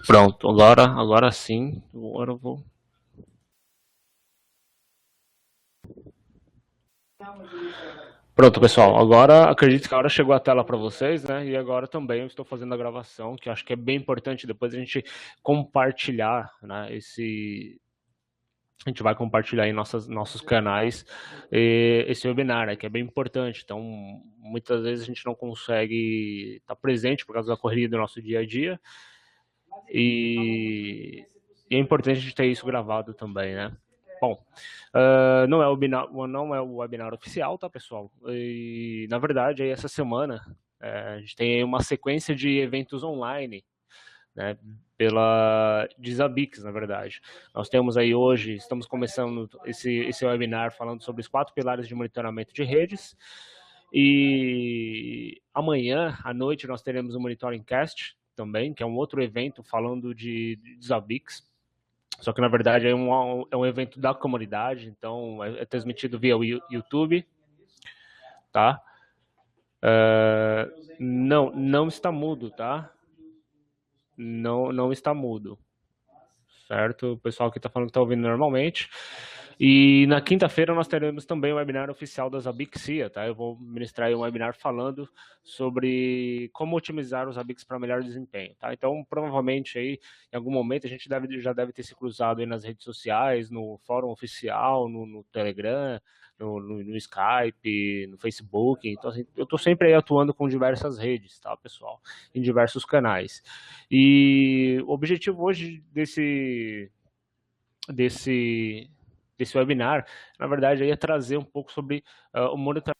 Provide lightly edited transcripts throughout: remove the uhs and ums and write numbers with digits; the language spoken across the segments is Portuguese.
Pronto, agora sim. Agora eu vou. Pronto, pessoal. Agora acredito que a hora chegou a tela para vocês, né? E agora também eu estou fazendo a gravação, que eu acho que é bem importante depois a gente compartilhar, né? A gente vai compartilhar em nossos canais esse webinar, né, que é bem importante. Então, muitas vezes a gente não consegue estar presente por causa da correria do nosso dia a dia. E é importante a gente ter isso gravado também, né? Bom, não é o webinar oficial, tá, pessoal? E, na verdade, aí essa semana a gente tem uma sequência de eventos online, né, pela Disabix, na verdade. Nós temos aí hoje, estamos começando esse webinar falando sobre os 4 pilares de monitoramento de redes, e amanhã à noite nós teremos o Monitoring Cast também, que é um outro evento falando de Disabix, só que na verdade é um evento da comunidade, então é transmitido via YouTube, tá? Não está mudo, tá? Não está mudo, certo? O pessoal que está falando que está ouvindo normalmente. E na quinta-feira nós teremos também o webinar oficial da Zabixia, tá? Eu vou ministrar um webinar falando sobre como otimizar os Zabix para melhor desempenho, tá? Então, provavelmente aí, em algum momento, a gente já deve ter se cruzado aí nas redes sociais, no fórum oficial, no Telegram, no Skype, no Facebook. Então, assim, eu estou sempre aí atuando com diversas redes, tá, pessoal? Em diversos canais. E o objetivo hoje desse, desse webinar, na verdade, é trazer um pouco sobre o monitoramento.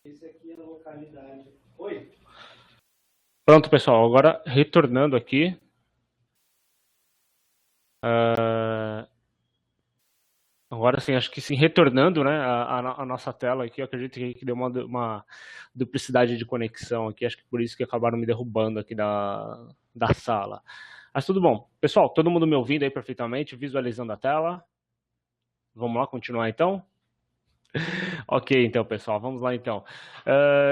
Esse aqui é a localidade. Oi? Pronto, pessoal, agora retornando aqui. Agora sim, acho que sim, retornando, né, a nossa tela aqui, eu acredito que deu uma duplicidade de conexão aqui, acho que por isso que acabaram me derrubando aqui da sala. Mas tudo bom. Pessoal, todo mundo me ouvindo aí perfeitamente, visualizando a tela? Vamos lá continuar então? Ok, então, pessoal, vamos lá então.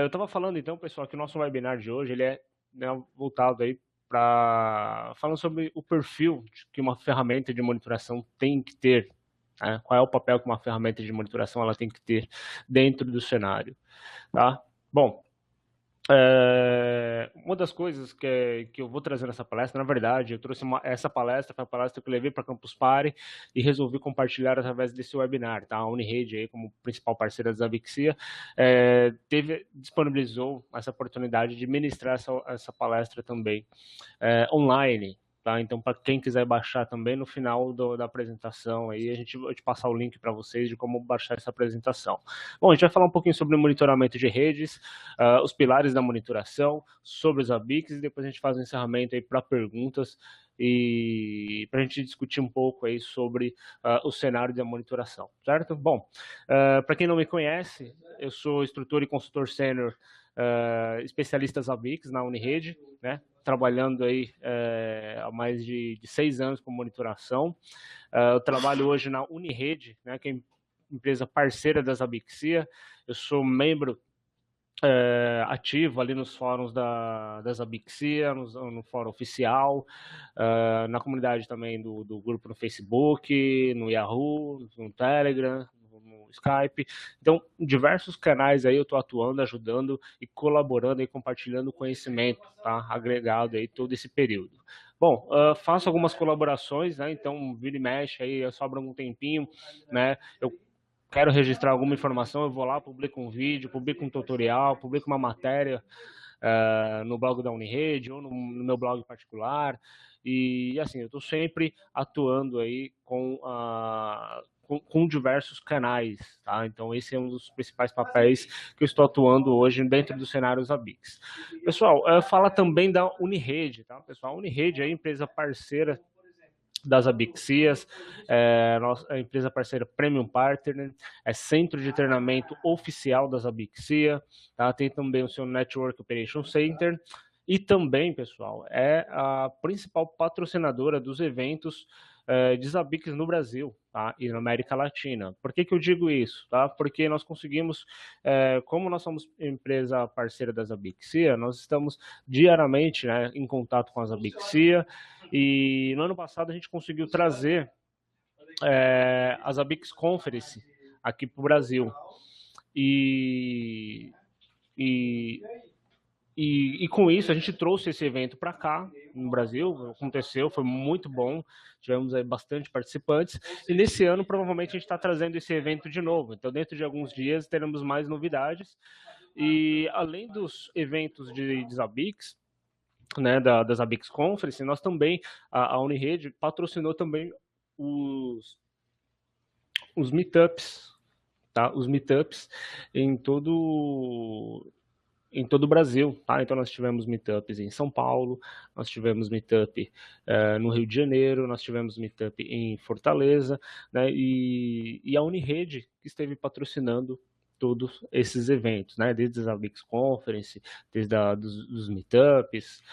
Eu estava falando então, pessoal, que o nosso webinar de hoje ele é, né, voltado aí para falando sobre o perfil que uma ferramenta de monitoração tem que ter, né? Qual é o papel que uma ferramenta de monitoração ela tem que ter dentro do cenário, tá? Bom, uma das coisas que eu vou trazer nessa palestra, na verdade, eu trouxe essa palestra, foi a palestra que eu levei para Campus Party e resolvi compartilhar através desse webinar, tá? A Unirede, aí, como principal parceira da Zavixia, disponibilizou essa oportunidade de ministrar essa palestra também online. Tá? Então, para quem quiser baixar também, no final da apresentação, aí a gente vai te passar o link para vocês de como baixar essa apresentação. Bom, a gente vai falar um pouquinho sobre o monitoramento de redes, os pilares da monitoração, sobre os ABICs, e depois a gente faz um encerramento aí para perguntas e para a gente discutir um pouco aí sobre o cenário da monitoração, certo? Bom, para quem não me conhece, eu sou instrutor e consultor sênior especialistas ABICs na Unirede, né? Trabalhando aí há mais de 6 anos com monitoração. Eu trabalho hoje na Unirede, né, que é empresa parceira das Abixia. Eu sou membro ativo ali nos fóruns das Abixia, no fórum oficial, na comunidade também do grupo no Facebook, no Yahoo, no Telegram, no Skype. Então, em diversos canais aí eu estou atuando, ajudando e colaborando e compartilhando conhecimento, tá? Agregado aí todo esse período. Bom, faço algumas colaborações, né? Então, vira e mexe aí, sobra um tempinho, né? Eu quero registrar alguma informação, eu vou lá, publico um vídeo, publico um tutorial, publico uma matéria no blog da Unirede ou no meu blog particular. E assim, eu estou sempre atuando aí com diversos canais, tá? Então esse é um dos principais papéis que eu estou atuando hoje dentro dos cenários ABICs. Pessoal, fala também da Unirede, tá? Pessoal, a Unirede é a empresa parceira das Abixias, a empresa parceira Premium Partner, é centro de treinamento oficial das Abixia, tá? Tem também o seu Network Operation Center, e também, pessoal, é a principal patrocinadora dos eventos de Zabbix no Brasil, tá? E na América Latina. Por que eu digo isso? Tá? Porque nós conseguimos, como nós somos empresa parceira da Zabixia, nós estamos diariamente, né, em contato com a Zabixia, e no ano passado a gente conseguiu trazer a Zabix Conference aqui para o Brasil. E, e com isso a gente trouxe esse evento para cá, no Brasil, aconteceu, foi muito bom, tivemos aí bastante participantes, e nesse ano provavelmente a gente está trazendo esse evento de novo, então dentro de alguns dias teremos mais novidades, e além dos eventos de Zabix, né, da Zabix Conference, nós também, a Unirede patrocinou também os meetups, tá? Os meetups em todo o Brasil, tá? Então nós tivemos meetups em São Paulo, nós tivemos meetup no Rio de Janeiro, nós tivemos meetup em Fortaleza, né? E a Unirede que esteve patrocinando todos esses eventos, né? Desde a Zabix Conference, desde dos meetups,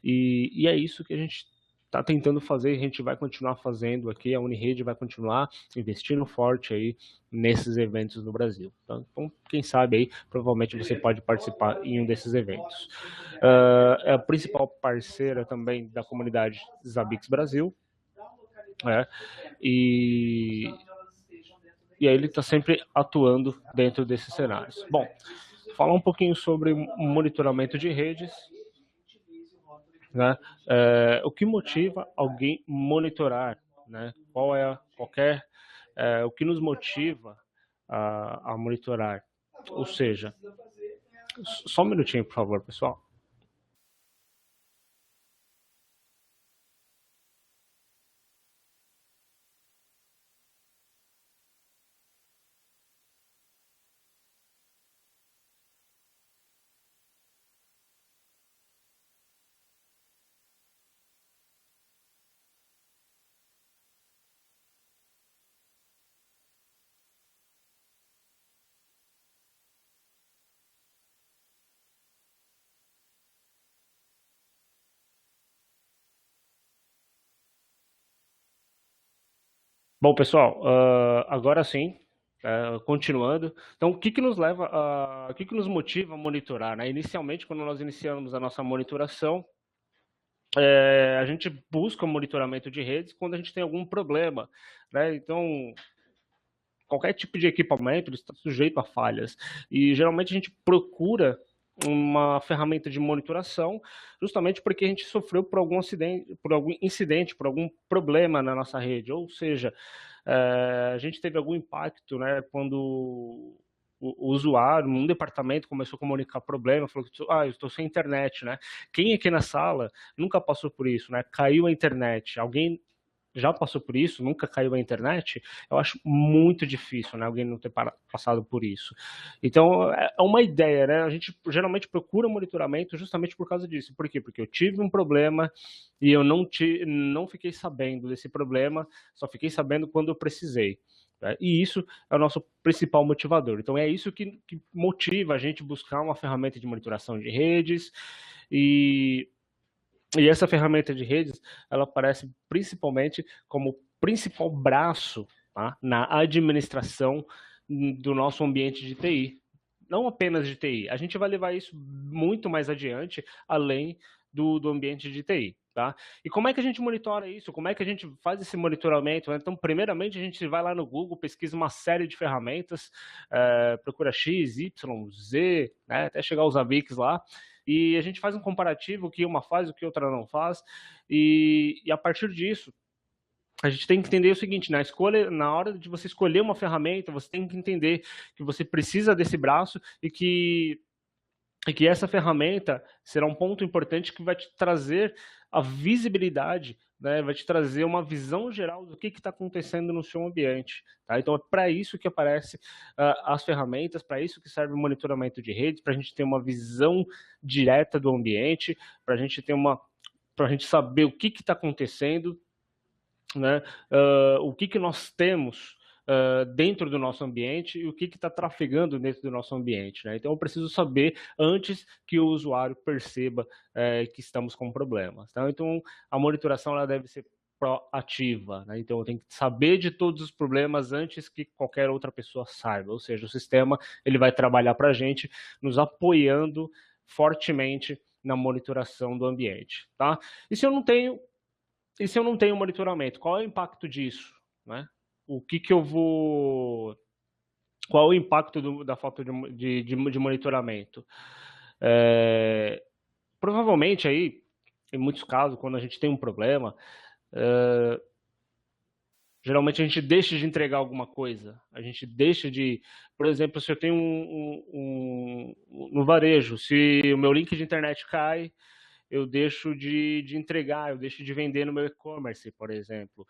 e é isso que a gente está tentando fazer, a gente vai continuar fazendo aqui, a Unirede vai continuar investindo forte aí nesses eventos no Brasil. Então, quem sabe aí, provavelmente você pode participar em um desses eventos. É a principal parceira também da comunidade Zabix Brasil, né? E aí ele está sempre atuando dentro desses cenários. Bom, falar um pouquinho sobre monitoramento de redes, né? O que motiva alguém monitorar, né? O que nos motiva a monitorar? Ou seja, só um minutinho, por favor, pessoal. Bom, pessoal, agora sim, continuando. Então, o que que nos motiva a monitorar, né? Inicialmente, quando nós iniciamos a nossa monitoração, a gente busca o monitoramento de redes quando a gente tem algum problema, né? Então, qualquer tipo de equipamento ele está sujeito a falhas. E geralmente a gente procura uma ferramenta de monitoração, justamente porque a gente sofreu por algum incidente, por algum problema na nossa rede. Ou seja, a gente teve algum impacto, né, quando o usuário, um departamento começou a comunicar problema, falou que eu estou sem internet, né? Quem aqui na sala nunca passou por isso, né? Caiu a internet, alguém já passou por isso, nunca caiu a internet, eu acho muito difícil, né, alguém não ter passado por isso. Então, é uma ideia, né, a gente geralmente procura monitoramento justamente por causa disso. Por quê? Porque eu tive um problema e eu não fiquei sabendo desse problema, só fiquei sabendo quando eu precisei. Né? E isso é o nosso principal motivador. Então, é isso que motiva a gente buscar uma ferramenta de monitoração de redes e essa ferramenta de redes, ela aparece principalmente como principal braço, tá, na administração do nosso ambiente de TI. Não apenas de TI. A gente vai levar isso muito mais adiante, além do ambiente de TI. Tá? E como é que a gente monitora isso? Como é que a gente faz esse monitoramento? Então, primeiramente, a gente vai lá no Google, pesquisa uma série de ferramentas, procura X, Y, Z, né, até chegar aos ABICs lá, e a gente faz um comparativo, o que uma faz, o que outra não faz, e a partir disso, a gente tem que entender o seguinte, na hora de você escolher uma ferramenta, você tem que entender que você precisa desse braço e que essa ferramenta será um ponto importante que vai te trazer a visibilidade, né, vai te trazer uma visão geral do que está acontecendo no seu ambiente. Tá? Então é para isso que aparecem as ferramentas, para isso que serve o monitoramento de redes, para a gente ter uma visão direta do ambiente, para a gente saber o que está acontecendo, né, o que nós temos dentro do nosso ambiente e o que está trafegando dentro do nosso ambiente. Né? Então, eu preciso saber antes que o usuário perceba que estamos com problemas. Tá? Então, a monitoração ela deve ser proativa. Né? Então, eu tenho que saber de todos os problemas antes que qualquer outra pessoa saiba. Ou seja, o sistema ele vai trabalhar para a gente, nos apoiando fortemente na monitoração do ambiente. Tá? E se eu não tenho monitoramento, qual é o impacto disso? Né? O que, que eu vou. Qual é o impacto da falta de monitoramento? Provavelmente aí, em muitos casos, quando a gente tem um problema, geralmente a gente deixa de entregar alguma coisa. A gente deixa de. Por exemplo, se eu tenho no varejo, se o meu link de internet cai, eu deixo de entregar, eu deixo de vender no meu e-commerce, por exemplo.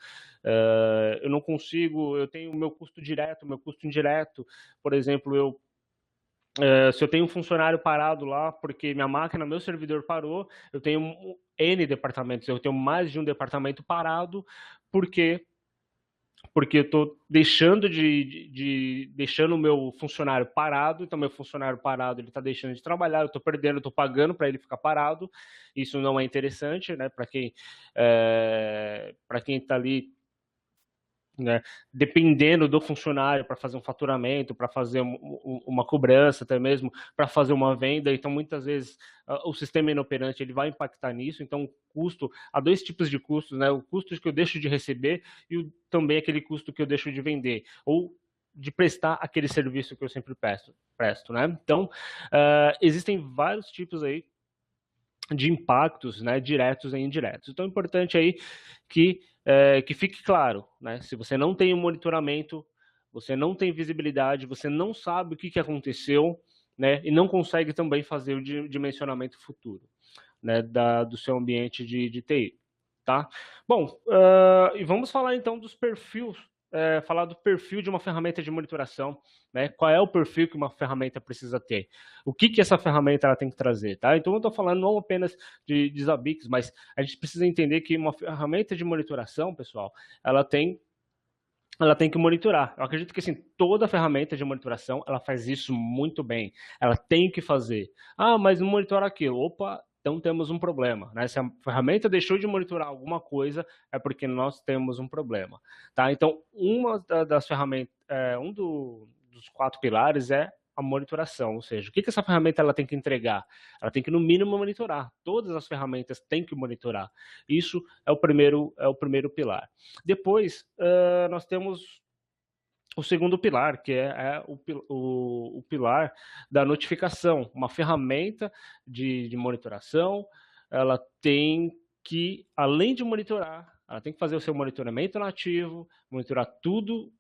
Eu não consigo, eu tenho o meu custo direto, meu custo indireto. Por exemplo, se eu tenho um funcionário parado lá, porque minha máquina, meu servidor parou, eu tenho N departamentos, eu tenho mais de um departamento parado, porque eu estou deixando o meu funcionário parado, então meu funcionário parado ele está deixando de trabalhar, eu estou perdendo, estou pagando para ele ficar parado, isso não é interessante, né, para quem está ali, né, dependendo do funcionário para fazer um faturamento, para fazer uma cobrança, até mesmo para fazer uma venda. Então, muitas vezes, o sistema inoperante ele vai impactar nisso. Então, há dois tipos de custos, né? O custo que eu deixo de receber e também aquele custo que eu deixo de vender, ou de prestar aquele serviço que eu sempre presto, né? Então, existem vários tipos aí de impactos, né, diretos e indiretos. Então é importante aí que fique claro, né, se você não tem um monitoramento, você não tem visibilidade, você não sabe o que aconteceu, né, e não consegue também fazer o dimensionamento futuro, né, do seu ambiente de TI. Tá? Bom, e vamos falar então dos perfis, falar do perfil de uma ferramenta de monitoração, né? Qual é o perfil que uma ferramenta precisa ter? O que essa ferramenta ela tem que trazer, tá? Então eu estou falando não apenas de Zabbix, mas a gente precisa entender que uma ferramenta de monitoração, pessoal, ela tem que monitorar. Eu acredito que assim, toda ferramenta de monitoração ela faz isso muito bem. Ela tem que fazer. Ah, mas não monitora aquilo. Opa, então temos um problema, né? Se a ferramenta deixou de monitorar alguma coisa, é porque nós temos um problema, tá? Então, uma das ferramentas, dos 4 pilares é a monitoração, ou seja, o que essa ferramenta ela tem que entregar? Ela tem que, no mínimo, monitorar. Todas as ferramentas têm que monitorar. Isso é o primeiro pilar. Depois, nós temos o segundo pilar, que é o pilar da notificação. Uma ferramenta de monitoração, ela tem que, além de monitorar, ela tem que fazer o seu monitoramento nativo, monitorar tudo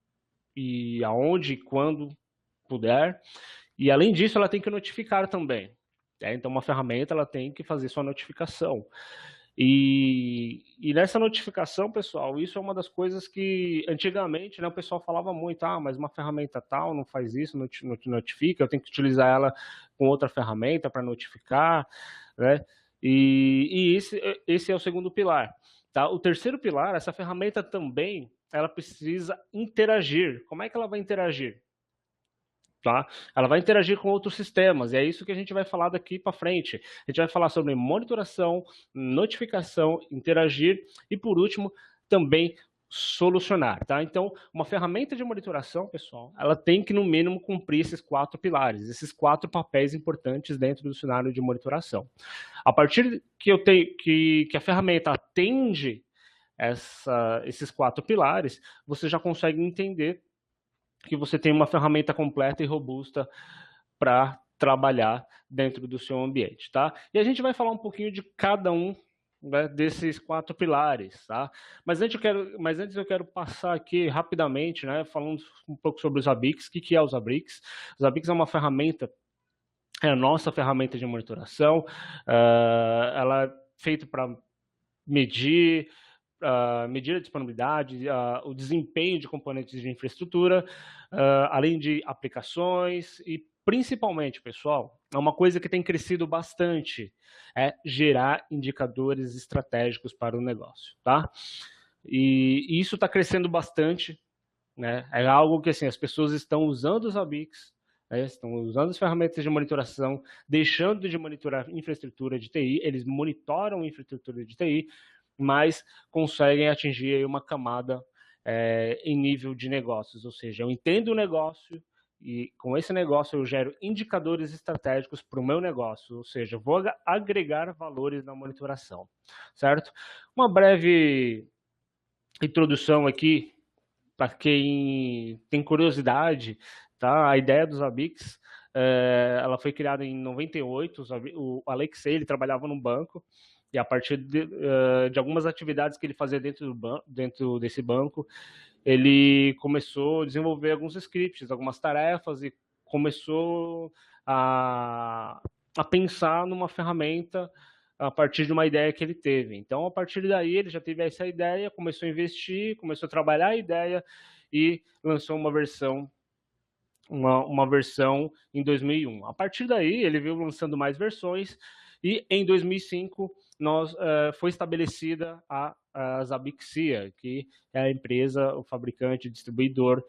e aonde e quando puder. E, além disso, ela tem que notificar também. Então, uma ferramenta ela tem que fazer sua notificação. E nessa notificação, pessoal, isso é uma das coisas que antigamente, né, o pessoal falava muito, mas uma ferramenta tal não faz isso, não te notifica, eu tenho que utilizar ela com outra ferramenta para notificar, né? E esse é o segundo pilar. Tá? O terceiro pilar, essa ferramenta também, ela precisa interagir. Como é que ela vai interagir? Tá? Ela vai interagir com outros sistemas, e é isso que a gente vai falar daqui para frente. A gente vai falar sobre monitoração, notificação, interagir e, por último, também solucionar. Tá? Então, uma ferramenta de monitoração, pessoal, ela tem que, no mínimo, cumprir esses 4 pilares, esses 4 papéis importantes dentro do cenário de monitoração. A partir que eu tenho que a ferramenta atende esses 4 pilares, você já consegue entender que você tem uma ferramenta completa e robusta para trabalhar dentro do seu ambiente, tá? E a gente vai falar um pouquinho de cada um, né, desses 4 pilares, tá? Mas antes eu quero passar aqui rapidamente, né, falando um pouco sobre os Zabbix. O que é o Zabbix? O Zabbix é uma ferramenta, é a nossa ferramenta de monitoração. Ela é feita para medir a disponibilidade, o desempenho de componentes de infraestrutura, além de aplicações e, principalmente, pessoal, é uma coisa que tem crescido bastante, é gerar indicadores estratégicos para o negócio, tá? E isso está crescendo bastante, né? É algo que, assim, as pessoas estão usando os Zabbix, né? Estão usando as ferramentas de monitoração, deixando de monitorar infraestrutura de TI, eles monitoram infraestrutura de TI, mas conseguem atingir uma camada em nível de negócios, ou seja, eu entendo o negócio e com esse negócio eu gero indicadores estratégicos para o meu negócio, ou seja, eu vou agregar valores na monitoração, certo? Uma breve introdução aqui para quem tem curiosidade, tá? A ideia dos Zabbix, ela foi criada em 98, o Alexei, ele trabalhava num banco, e a partir de algumas atividades que ele fazia dentro desse banco, ele começou a desenvolver alguns scripts, algumas tarefas, e começou a pensar numa ferramenta a partir de uma ideia que ele teve. Então, a partir daí, ele já teve essa ideia, começou a investir, começou a trabalhar a ideia e lançou uma versão em 2001. A partir daí, ele veio lançando mais versões e, em 2005, foi estabelecida a Zabbixia, que é a empresa, o fabricante, distribuidor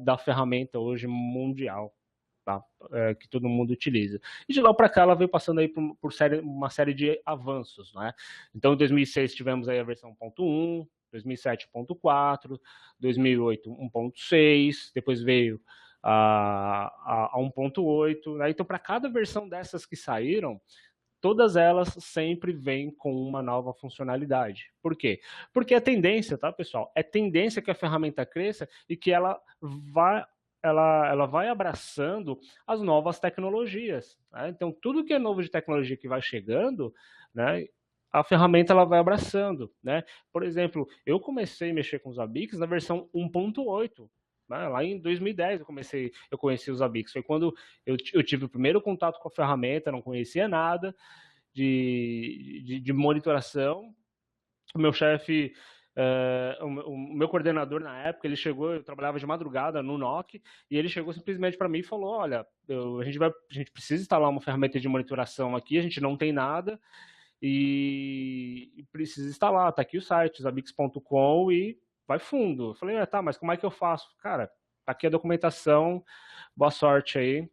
da ferramenta hoje mundial, tá? Que todo mundo utiliza. E de lá para cá ela veio passando aí por uma série de avanços, né? Então, em 2006 tivemos aí a versão 1.1, 2007 1.4, 2008 1.6, depois veio a 1.8, né? Então, para cada versão dessas que saíram, todas elas sempre vêm com uma nova funcionalidade. Por quê? Porque é tendência, tá, pessoal? É tendência que a ferramenta cresça e que ela vai abraçando as novas tecnologias, né? Então, tudo que é novo de tecnologia que vai chegando, né, a ferramenta ela vai abraçando, né? Por exemplo, eu comecei a mexer com os Zabbix na versão 1.8, né? Lá em 2010 eu conheci os Zabbix. Foi quando eu tive o primeiro contato com a ferramenta, não conhecia nada de monitoração. O meu chefe, o meu coordenador na época, ele chegou, eu trabalhava de madrugada no NOC, e ele chegou simplesmente para mim e falou: olha, a gente precisa instalar uma ferramenta de monitoração aqui, a gente não tem nada, e precisa instalar, tá aqui o site, zabbix.com, e vai fundo. Eu falei, tá, mas como é que eu faço? Cara, tá aqui a documentação, boa sorte aí.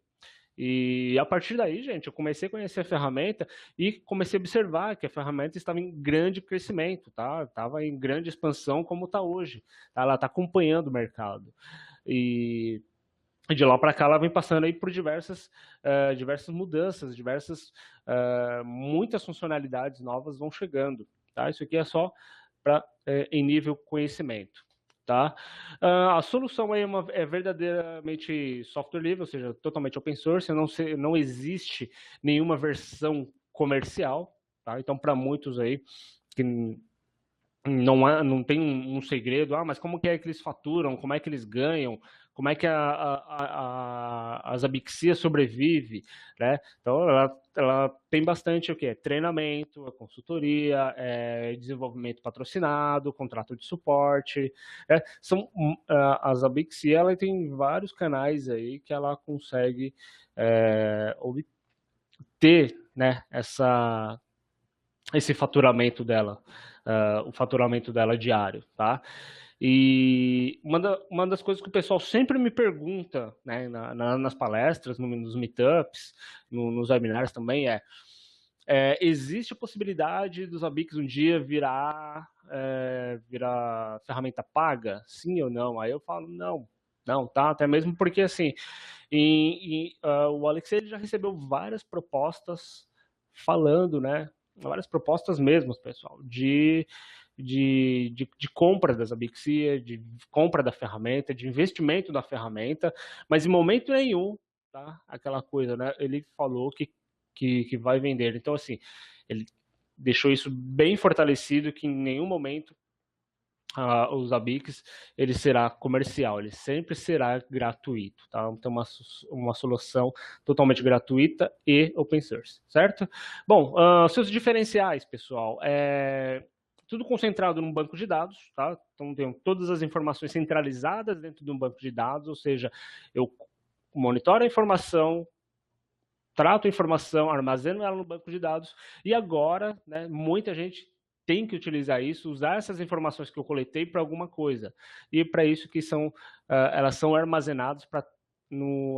E a partir daí, gente, eu comecei a conhecer a ferramenta e comecei a observar que a ferramenta estava em grande crescimento, tá? Estava em grande expansão como está hoje. Tá? Ela está acompanhando o mercado. E de lá para cá ela vem passando aí por diversas mudanças, muitas funcionalidades novas vão chegando. Tá? Isso aqui é só em nível conhecimento. Tá? A solução aí é verdadeiramente software livre, ou seja, totalmente open source, não existe nenhuma versão comercial. Tá? Então, para muitos aí que não tem um segredo, mas como que é que eles faturam, como é que eles ganham, como é que as Abixia sobrevive, né? Então, ela tem bastante o quê? Treinamento, consultoria, desenvolvimento patrocinado, contrato de suporte, as Abixia, ela tem vários canais aí que ela consegue obter, né, esse faturamento dela, o faturamento dela diário, tá? E uma das coisas que o pessoal sempre me pergunta, né, nas palestras, nos meetups, nos webinars também existe a possibilidade dos Abix um dia virar ferramenta paga? Sim ou não? Aí eu falo, não, tá? Até mesmo porque, assim, o Alex ele já recebeu várias propostas falando, né, várias propostas mesmo, pessoal, de compra das Abixia, de compra da ferramenta, de investimento da ferramenta, mas em momento nenhum, tá? Aquela coisa, né? Ele falou que vai vender. Então, assim, ele deixou isso bem fortalecido, que em nenhum momento os Abix ele será comercial, ele sempre será gratuito, tá? Então uma solução totalmente gratuita e open source, certo? Bom, seus diferenciais, pessoal, tudo concentrado num banco de dados, tá? Então tem todas as informações centralizadas dentro de um banco de dados, ou seja, eu monitoro a informação, trato a informação, armazeno ela no banco de dados e agora, né, muita gente tem que utilizar isso, usar essas informações que eu coletei para alguma coisa. E para isso que elas são armazenadas no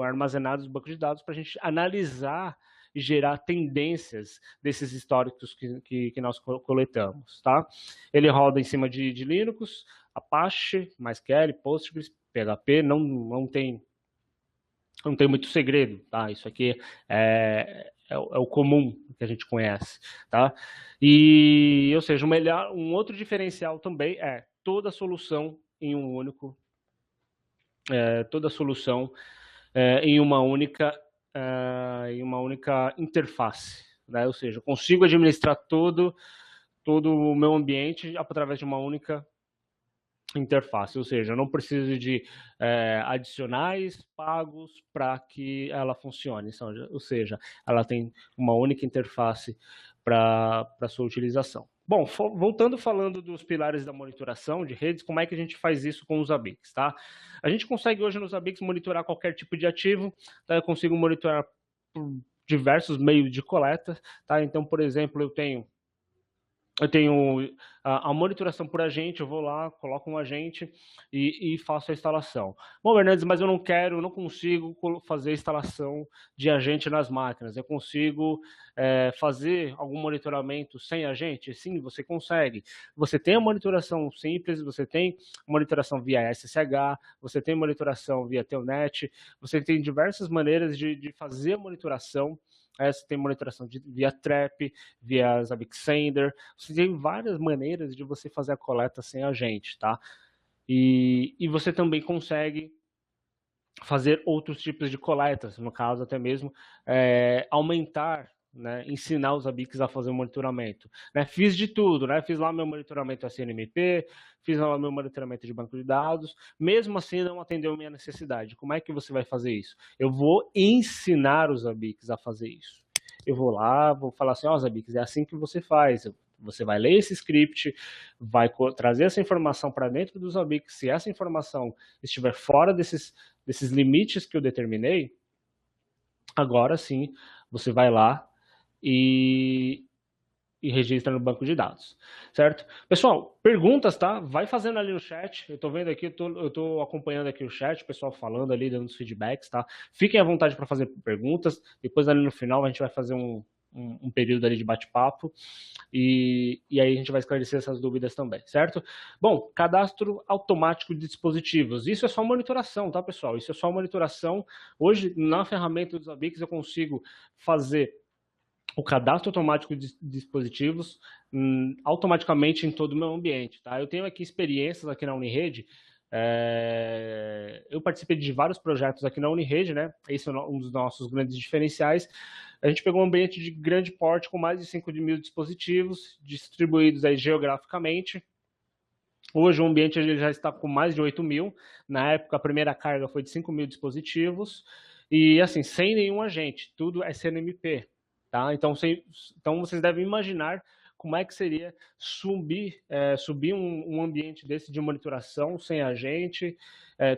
banco de dados para a gente analisar e gerar tendências desses históricos que nós coletamos. Tá? Ele roda em cima de Linux, Apache, MySQL, Postgres, PHP, não tem muito segredo, tá? Isso aqui é o comum que a gente conhece, tá? E, ou seja, um outro diferencial também é toda a solução em um único, toda a solução em uma única interface, né? Ou seja, eu consigo administrar todo o meu ambiente através de uma única interface, ou seja, eu não preciso de adicionais pagos para que ela funcione, ou seja, ela tem uma única interface para sua utilização. Bom, voltando falando dos pilares da monitoração de redes, como é que a gente faz isso com os Abix, tá? A gente consegue hoje nos Abix monitorar qualquer tipo de ativo, tá? Eu consigo monitorar por diversos meios de coleta, tá? Então, por exemplo, eu tenho a monitoração por agente, eu vou lá, coloco um agente e faço a instalação. Bom, Hernandes, mas eu não consigo fazer a instalação de agente nas máquinas. Eu consigo fazer algum monitoramento sem agente? Sim, você consegue. Você tem a monitoração simples, você tem monitoração via SSH, você tem monitoração via Telnet, você tem diversas maneiras de fazer a monitoração. Você tem monitoração via Trap, via Zabixender, você tem várias maneiras de você fazer a coleta sem agente, tá? E você também consegue fazer outros tipos de coletas, no caso até mesmo aumentar, né, ensinar os Abix a fazer o monitoramento. Né? Fiz de tudo, né? Fiz lá meu monitoramento SNMP, fiz lá meu monitoramento de banco de dados, mesmo assim não atendeu a minha necessidade. Como é que você vai fazer isso? Eu vou ensinar os Abix a fazer isso. Eu vou lá, vou falar assim, Zabix, é assim que você faz. Você vai ler esse script, vai trazer essa informação para dentro dos Zabix. Se essa informação estiver fora desses limites que eu determinei, agora sim você vai lá e e registra no banco de dados, certo? Pessoal, perguntas, tá? Vai fazendo ali no chat. Eu tô vendo aqui, eu tô acompanhando aqui o chat, o pessoal falando ali, dando os feedbacks, tá? Fiquem à vontade para fazer perguntas. Depois ali no final a gente vai fazer um período ali de bate-papo e aí a gente vai esclarecer essas dúvidas também, certo? Bom, cadastro automático de dispositivos. Isso é só monitoração, tá, pessoal? Isso é só monitoração. Hoje, na ferramenta dos Zabbix, eu consigo fazer o cadastro automático de dispositivos automaticamente em todo o meu ambiente. Tá? Eu tenho aqui experiências aqui na Unirede. Eu participei de vários projetos aqui na Unirede, né? Esse é um dos nossos grandes diferenciais. A gente pegou um ambiente de grande porte com mais de 5.000 dispositivos distribuídos aí geograficamente. Hoje o ambiente ele já está com mais de 8.000. Na época, a primeira carga foi de 5.000 dispositivos. E assim, sem nenhum agente, tudo é CNMP. Tá? Então vocês devem imaginar como é que seria subir um ambiente desse de monitoração sem agente,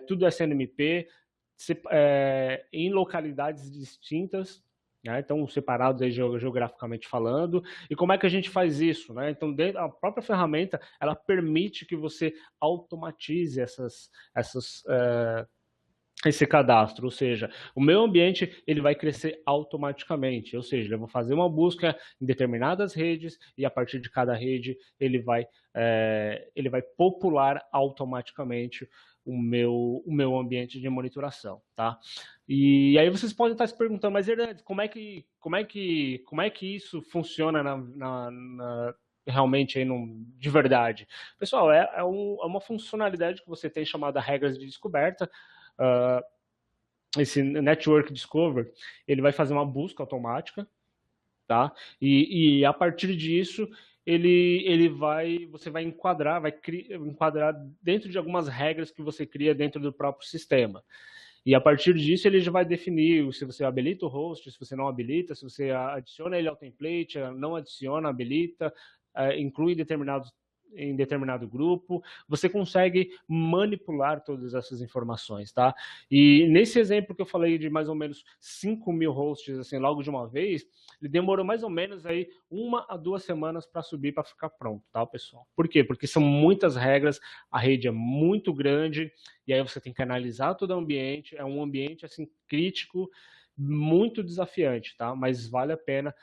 tudo é CNMP, em localidades distintas, né? Então separados aí geograficamente falando. E como é que a gente faz isso? Né? Então a própria ferramenta ela permite que você automatize esse cadastro, ou seja, o meu ambiente ele vai crescer automaticamente, ou seja, eu vou fazer uma busca em determinadas redes e a partir de cada rede ele vai popular automaticamente o meu ambiente de monitoração, tá? E aí vocês podem estar se perguntando, mas Hernandes, como é que isso funciona realmente aí de verdade? Pessoal, é uma funcionalidade que você tem chamada regras de descoberta. Esse Network Discover, ele vai fazer uma busca automática, tá? E a partir disso, você vai enquadrar dentro de algumas regras que você cria dentro do próprio sistema. E a partir disso, ele já vai definir se você habilita o host, se você não habilita, se você adiciona ele ao template, não adiciona, habilita, inclui em determinado grupo, você consegue manipular todas essas informações, tá? E nesse exemplo que eu falei de mais ou menos 5.000 hosts, assim, logo de uma vez, ele demorou mais ou menos aí 1 a 2 semanas para subir, para ficar pronto, tá, pessoal? Por quê? Porque são muitas regras, a rede é muito grande, e aí você tem que analisar todo o ambiente, é um ambiente, assim, crítico, muito desafiante, tá? Mas vale a pena,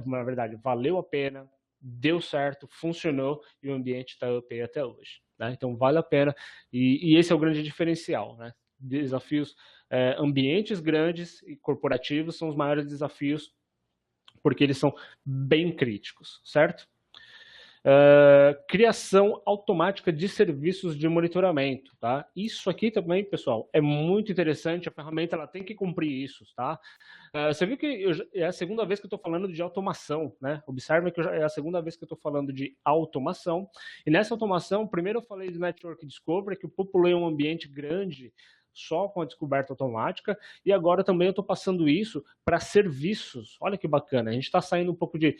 na verdade, valeu a pena, deu certo, funcionou e o ambiente está up até hoje. Né? Então vale a pena e esse é o grande diferencial. Né? Desafios, ambientes grandes e corporativos são os maiores desafios porque eles são bem críticos, certo? Criação automática de serviços de monitoramento, tá? Isso aqui também, pessoal, é muito interessante, a ferramenta ela tem que cumprir isso, tá? Você viu que é a segunda vez que eu estou falando de automação, né? Observe que é a segunda vez que eu estou falando de automação, e nessa automação, primeiro eu falei de Network Discovery, que eu populei um ambiente grande só com a descoberta automática, e agora também eu estou passando isso para serviços. Olha que bacana, a gente está saindo um pouco de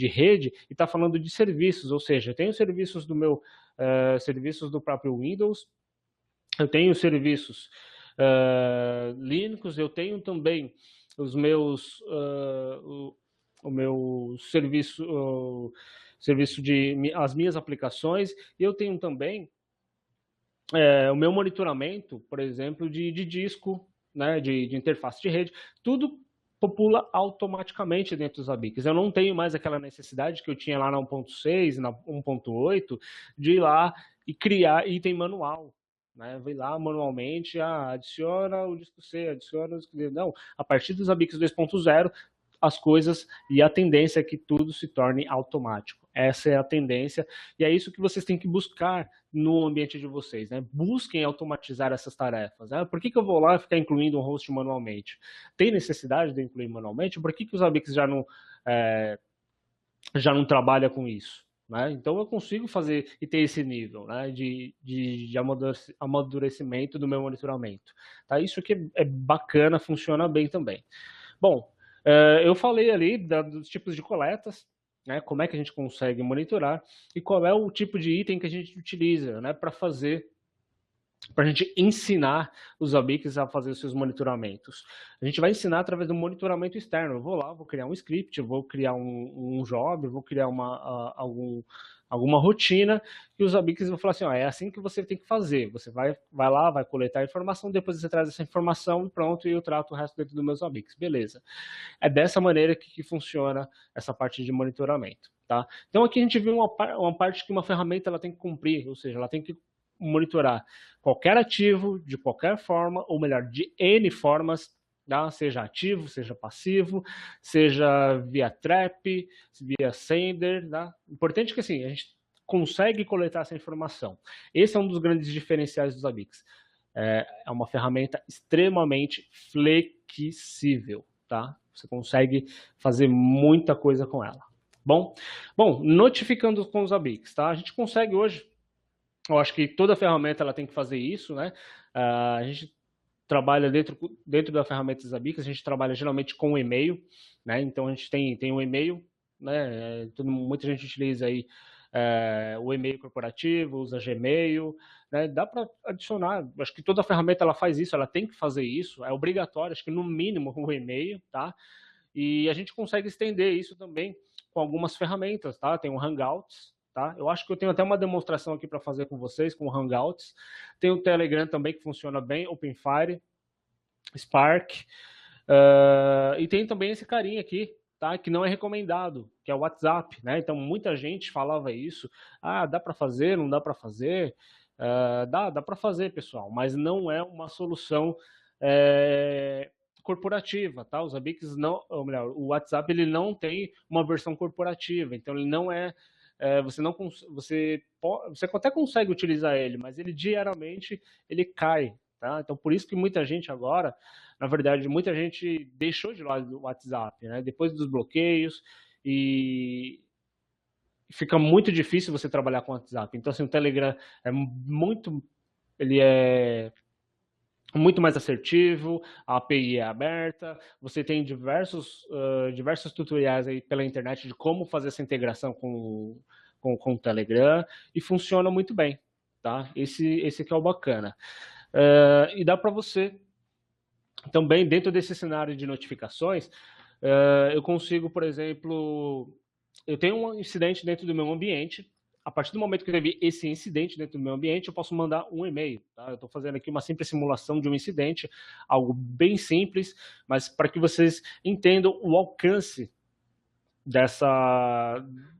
rede e está falando de serviços, ou seja, eu tenho serviços serviços do próprio Windows, eu tenho serviços Linux, eu tenho também os meus o meu serviço de as minhas aplicações, e eu tenho também o meu monitoramento, por exemplo, de disco, né, de interface de rede, tudo popula automaticamente dentro dos Zabbix. Eu não tenho mais aquela necessidade que eu tinha lá na 1.6, na 1.8, de ir lá e criar item manual. Né? Vai lá manualmente, adiciona o disco C, adiciona o disco D. Não, a partir dos Zabbix 2.0, as coisas e a tendência é que tudo se torne automático. Essa é a tendência e é isso que vocês têm que buscar no ambiente de vocês. Né? Busquem automatizar essas tarefas. Né? Por que eu vou lá ficar incluindo um host manualmente? Tem necessidade de incluir manualmente? Por que os Zabbix já não trabalha com isso? Né? Então eu consigo fazer e ter esse nível, né, de amadurecimento do meu monitoramento. Tá? Isso aqui é bacana, funciona bem também. Bom, eu falei ali dos tipos de coletas, né, como é que a gente consegue monitorar e qual é o tipo de item que a gente utiliza, né, para fazer para a gente ensinar os Zabbix a fazer os seus monitoramentos. A gente vai ensinar através do monitoramento externo. Eu vou lá, vou criar um script, eu vou criar um job, eu vou criar alguma rotina, e os Zabbix vão falar assim, ó, é assim que você tem que fazer. Você vai lá, vai coletar a informação, depois você traz essa informação, pronto, e eu trato o resto dentro do meu Zabbix. Beleza. É dessa maneira que funciona essa parte de monitoramento. Tá? Então aqui a gente viu uma parte que uma ferramenta ela tem que cumprir, ou seja, ela tem que monitorar qualquer ativo, de qualquer forma, ou melhor, de N formas, tá? Seja ativo, seja passivo, seja via trap, via sender. Tá? Importante é que assim, a gente consegue coletar essa informação. Esse é um dos grandes diferenciais dos Zabbix. É uma ferramenta extremamente flexível. Tá? Você consegue fazer muita coisa com ela. Bom, notificando com os Zabbix. Tá? A gente consegue hoje, eu acho que toda ferramenta ela tem que fazer isso, né? A gente trabalha dentro da ferramenta Zabbix, a gente trabalha geralmente com e-mail, né? Então a gente tem um e-mail, né? Muita gente utiliza aí o e-mail corporativo, usa Gmail, né? Dá para adicionar, acho que toda ferramenta ela faz isso, ela tem que fazer isso, é obrigatório, acho que no mínimo o e-mail, tá? E a gente consegue estender isso também com algumas ferramentas, tá? Tem o Hangouts, tá? Eu acho que eu tenho até uma demonstração aqui para fazer com vocês, com o Hangouts. Tem o Telegram também, que funciona bem, OpenFire, Spark. E tem também esse carinha aqui, tá? Que não é recomendado, que é o WhatsApp, né? Então, muita gente falava isso. Ah, dá para fazer, não dá para fazer? Dá para fazer, pessoal, mas não é uma solução corporativa, tá? Os Zabbix não, ou melhor, o WhatsApp ele não tem uma versão corporativa, então ele não você não você até consegue utilizar ele, mas ele diariamente ele cai, tá? Então por isso que muita gente agora, na verdade, muita gente deixou de lado o WhatsApp, né? Depois dos bloqueios e fica muito difícil você trabalhar com o WhatsApp. Então assim, o Telegram ele é muito mais assertivo, a API é aberta, você tem diversos tutoriais aí pela internet de como fazer essa integração com o Telegram e funciona muito bem, tá? Esse que é o bacana. E dá para você também, dentro desse cenário de notificações, eu consigo, por exemplo, eu tenho um incidente dentro do meu ambiente. A partir do momento que teve esse incidente dentro do meu ambiente, eu posso mandar um e-mail. Tá? Eu estou fazendo aqui uma simples simulação de um incidente, algo bem simples, mas para que vocês entendam o alcance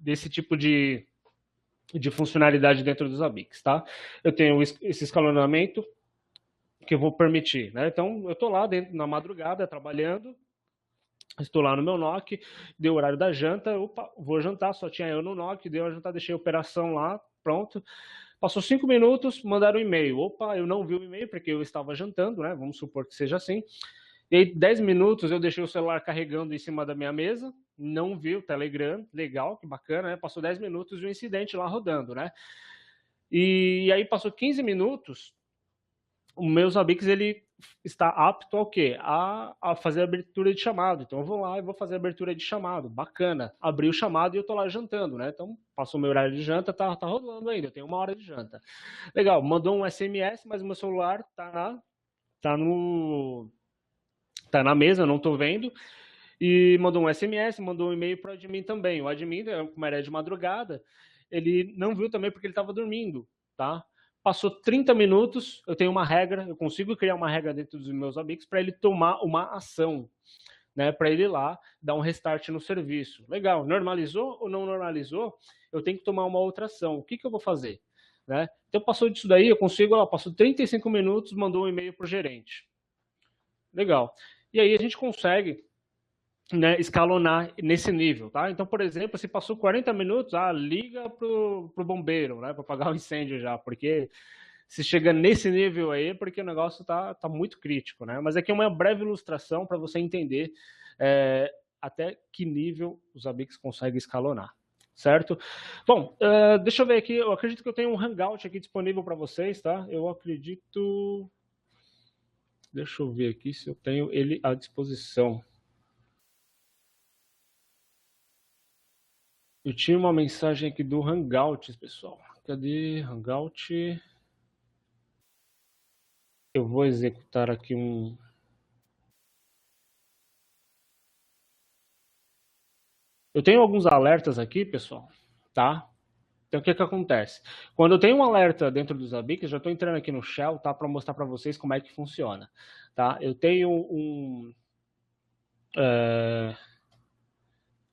desse tipo de funcionalidade dentro dos Zabbix. Tá? Eu tenho esse escalonamento que eu vou permitir. Né? Então, eu estou lá dentro na madrugada trabalhando, estou lá no meu NOC, deu o horário da janta, opa, vou jantar, só tinha eu no NOC, deu a jantar, deixei a operação lá, pronto. Passou 5 minutos, mandaram um e-mail. Opa, eu não vi o e-mail porque eu estava jantando, né? Vamos supor que seja assim. E aí, 10 minutos eu deixei o celular carregando em cima da minha mesa, não vi o Telegram, legal, que bacana, né? Passou 10 minutos e o incidente lá rodando, né? E aí passou 15 minutos, o meu Zabbix ele está apto ao quê? A fazer a abertura de chamado. Então eu vou lá e vou fazer a abertura de chamado. Bacana. Abri o chamado e eu tô lá jantando, né? Então passou o meu horário de janta, tá rolando ainda. Eu tenho 1 hora de janta. Legal, mandou um SMS, mas o meu celular tá na mesa, eu não tô vendo. E mandou um SMS, mandou um e-mail para o admin também. O admin, como era de madrugada, ele não viu também porque ele estava dormindo, tá? Passou 30 minutos, eu tenho uma regra, eu consigo criar uma regra dentro dos meus Zabbix para ele tomar uma ação, né? Para ele ir lá dar um restart no serviço. Legal, normalizou ou não normalizou? Eu tenho que tomar uma outra ação. O que eu vou fazer? Né? Então passou disso daí, eu consigo, passou 35 minutos, mandou um e-mail para o gerente. Legal. E aí a gente consegue, né, escalonar nesse nível, tá? Então, por exemplo, se passou 40 minutos, liga pro bombeiro, né, para apagar o incêndio já, porque se chega nesse nível aí, porque o negócio tá muito crítico, né? Mas aqui é uma breve ilustração para você entender até que nível os Zabbix conseguem escalonar, certo? Bom, deixa eu ver aqui, eu acredito que eu tenho um Hangout aqui disponível para vocês, tá? Eu acredito... Deixa eu ver aqui se eu tenho ele à disposição. Eu tinha uma mensagem aqui do Hangouts, pessoal. Cadê Hangout? Eu vou executar aqui um... Eu tenho alguns alertas aqui, pessoal, tá? Então, o que que acontece? Quando eu tenho um alerta dentro dos Zabbix, já estou entrando aqui no Shell, tá? Para mostrar para vocês como é que funciona, tá? Eu tenho um...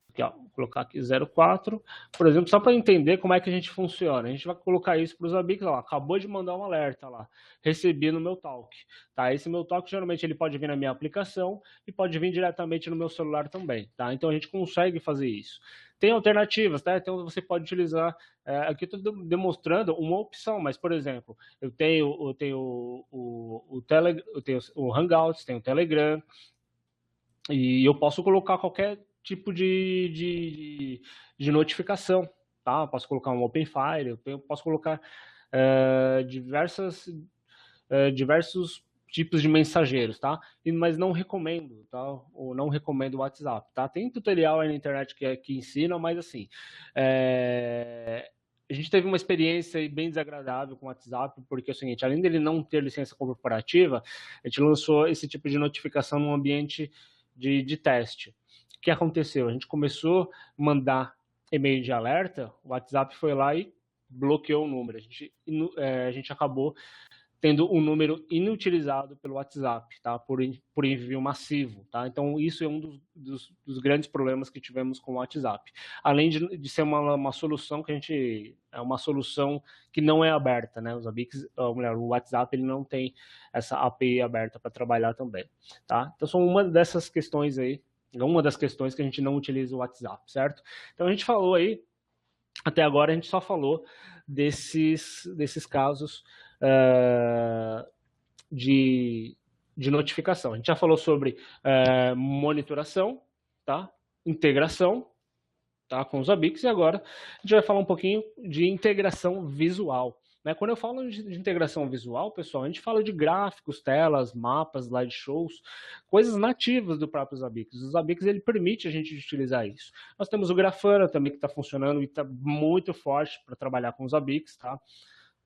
Aqui, ó, vou colocar aqui 04, por exemplo, só para entender como é que a gente funciona. A gente vai colocar isso para os Zabbix, ó, acabou de mandar um alerta lá, recebi no meu talk, tá? Esse meu talk geralmente ele pode vir na minha aplicação e pode vir diretamente no meu celular também, tá? Então a gente consegue fazer isso. Tem alternativas, tá? Então você pode utilizar, aqui eu estou demonstrando uma opção, mas por exemplo, eu tenho eu tenho o Hangouts, tenho o Telegram, e eu posso colocar qualquer tipo de notificação, tá? Eu posso colocar um OpenFire, eu posso colocar diversos tipos de mensageiros, tá? Mas não recomendo, tá? Ou não recomendo o WhatsApp, tá? Tem tutorial aí na internet que ensina, mas assim, a gente teve uma experiência bem desagradável com o WhatsApp, porque é o seguinte, além dele não ter licença corporativa, a gente lançou esse tipo de notificação num ambiente de teste. O que aconteceu? A gente começou a mandar e-mail de alerta, o WhatsApp foi lá e bloqueou o número. A gente acabou tendo um número inutilizado pelo WhatsApp, tá? Por envio massivo, tá? Então, isso é um dos grandes problemas que tivemos com o WhatsApp. Além de ser uma solução que a gente... É uma solução que não é aberta, né? Os Zabbix, o WhatsApp, ele não tem essa API aberta para trabalhar também, tá? Então, são uma dessas questões aí, uma das questões que a gente não utiliza o WhatsApp, certo? Então, a gente falou aí, até agora a gente só falou desses casos uh, de, de notificação. A gente já falou sobre monitoração, tá? Integração, tá? Com os Zabbix, e agora a gente vai falar um pouquinho de integração visual. Né? Quando eu falo de integração visual, pessoal, a gente fala de gráficos, telas, mapas, slideshows, coisas nativas do próprio Zabbix. O Zabbix ele permite a gente utilizar isso. Nós temos o Grafana também que está funcionando e está muito forte para trabalhar com os Zabbix, tá?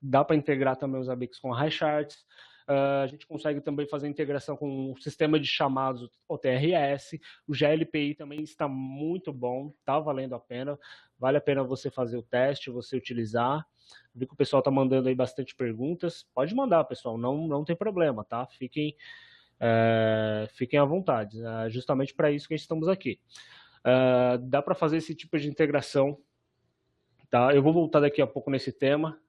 Dá para integrar também os Zabbix com a HiCharts. A gente consegue também fazer integração com o sistema de chamados OTRS. O GLPI também está muito bom, está valendo a pena. Vale a pena você fazer o teste, você utilizar. Vi que o pessoal está mandando aí bastante perguntas. Pode mandar, pessoal, não tem problema, tá? Fiquem à vontade. Justamente para isso que estamos aqui. Dá para fazer esse tipo de integração. Tá? Eu vou voltar daqui a pouco nesse tema.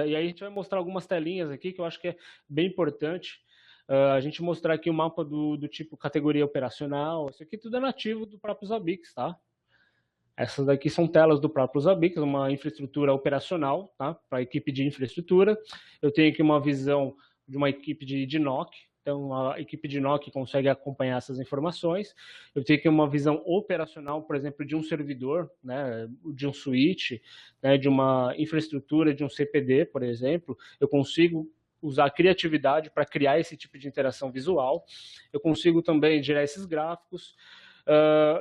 E aí a gente vai mostrar algumas telinhas aqui que eu acho que é bem importante. A gente mostrar aqui o mapa do tipo categoria operacional. Isso aqui tudo é nativo do próprio Zabbix, tá? Essas daqui são telas do próprio Zabbix, uma infraestrutura operacional, tá? Para a equipe de infraestrutura. Eu tenho aqui uma visão de uma equipe de NOC, então a equipe de NOC consegue acompanhar essas informações. Eu tenho aqui uma visão operacional, por exemplo, de um servidor, né, de um switch, né, de uma infraestrutura, de um CPD, por exemplo. Eu consigo usar a criatividade para criar esse tipo de interação visual. Eu consigo também gerar esses gráficos.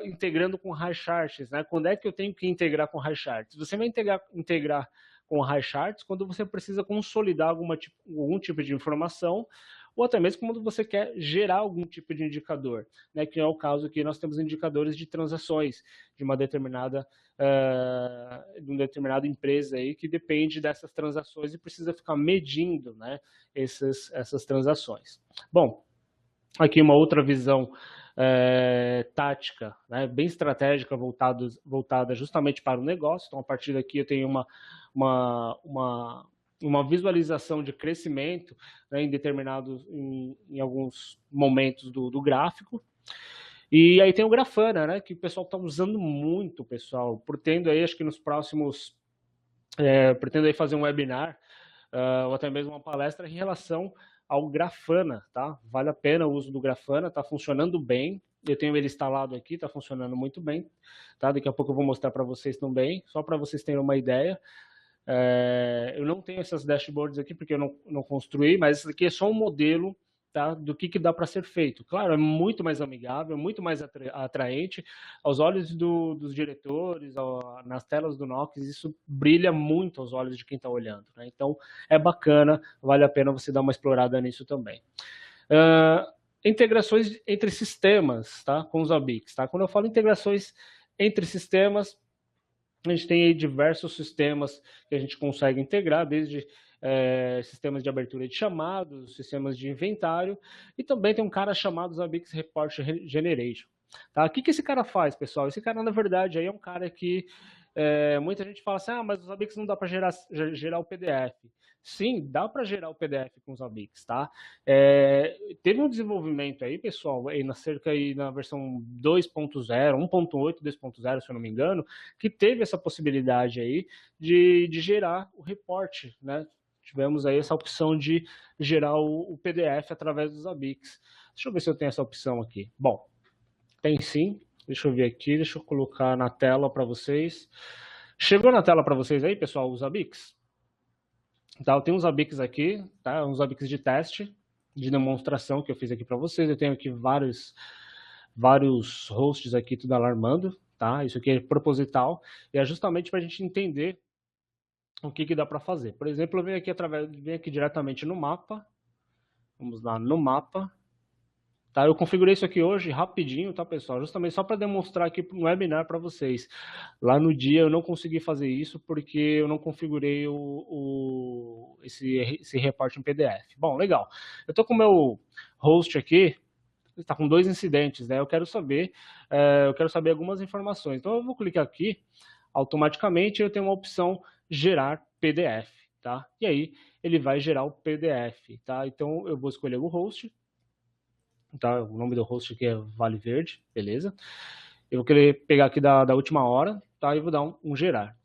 Integrando com HiCharts, né? Quando é que eu tenho que integrar com HiCharts? Você vai integrar com HiCharts quando você precisa consolidar algum tipo de informação, ou até mesmo quando você quer gerar algum tipo de indicador, né? Que é o caso que nós temos indicadores de transações de uma determinada empresa aí que depende dessas transações e precisa ficar medindo, né, essas transações. Bom, aqui uma outra visão tática, né, bem estratégica, voltada justamente para o negócio. Então, a partir daqui eu tenho uma visualização de crescimento, né, em alguns momentos do gráfico. E aí tem o Grafana, né, que o pessoal está usando muito, pessoal. Pretendo aí, acho que nos próximos... pretendo aí fazer um webinar ou até mesmo uma palestra em relação ao Grafana, tá? Vale a pena o uso do Grafana, tá funcionando bem. Eu tenho ele instalado aqui, tá funcionando muito bem, tá? Daqui a pouco eu vou mostrar para vocês também, só para vocês terem uma ideia. Eu não tenho essas dashboards aqui porque eu não construí, mas esse aqui é só um modelo, tá, do que dá para ser feito. Claro, é muito mais amigável, muito mais atraente aos olhos dos diretores, nas telas do Nox, isso brilha muito aos olhos de quem está olhando. Né? Então, é bacana, vale a pena você dar uma explorada nisso também. Integrações entre sistemas, tá, com os ABICs. Tá? Quando eu falo integrações entre sistemas, a gente tem aí diversos sistemas que a gente consegue integrar, desde sistemas de abertura de chamados, sistemas de inventário, e também tem um cara chamado Zabbix Report Generation. Tá? O que esse cara faz, pessoal? Esse cara, na verdade, aí é um cara que muita gente fala assim, mas os Zabbix não dá para gerar o PDF. Sim, dá para gerar o PDF com os Zabbix, tá? Teve um desenvolvimento aí, pessoal, aí na versão 2.0, 1.8, 2.0, se eu não me engano, que teve essa possibilidade aí de gerar o reporte, né? Tivemos aí essa opção de gerar o PDF através dos Zabbix. Deixa eu ver se eu tenho essa opção aqui. Bom, tem sim. Deixa eu ver aqui, deixa eu colocar na tela para vocês. Chegou na tela para vocês aí, pessoal, os Zabbix? Tá, eu tenho uns Zabbix aqui, tá? Uns Zabbix de teste, de demonstração que eu fiz aqui para vocês. Eu tenho aqui vários hosts aqui, tudo alarmando, tá? Isso aqui é proposital e é justamente para a gente entender o que dá para fazer. Por exemplo, eu venho aqui diretamente no mapa. Vamos lá no mapa. Tá, eu configurei isso aqui hoje rapidinho, tá, pessoal? Justamente só para demonstrar aqui no webinar para vocês. Lá no dia eu não consegui fazer isso porque eu não configurei esse reporte em PDF. Bom, legal. Eu estou com o meu host aqui, está com 2 incidentes, né? Eu quero saber algumas informações. Então eu vou clicar aqui, automaticamente eu tenho uma opção gerar PDF, tá? E aí ele vai gerar o PDF, tá? Então eu vou escolher o host, tá? O nome do host aqui é Vale Verde, beleza? Eu vou querer pegar aqui da última hora, tá? E vou dar um gerar.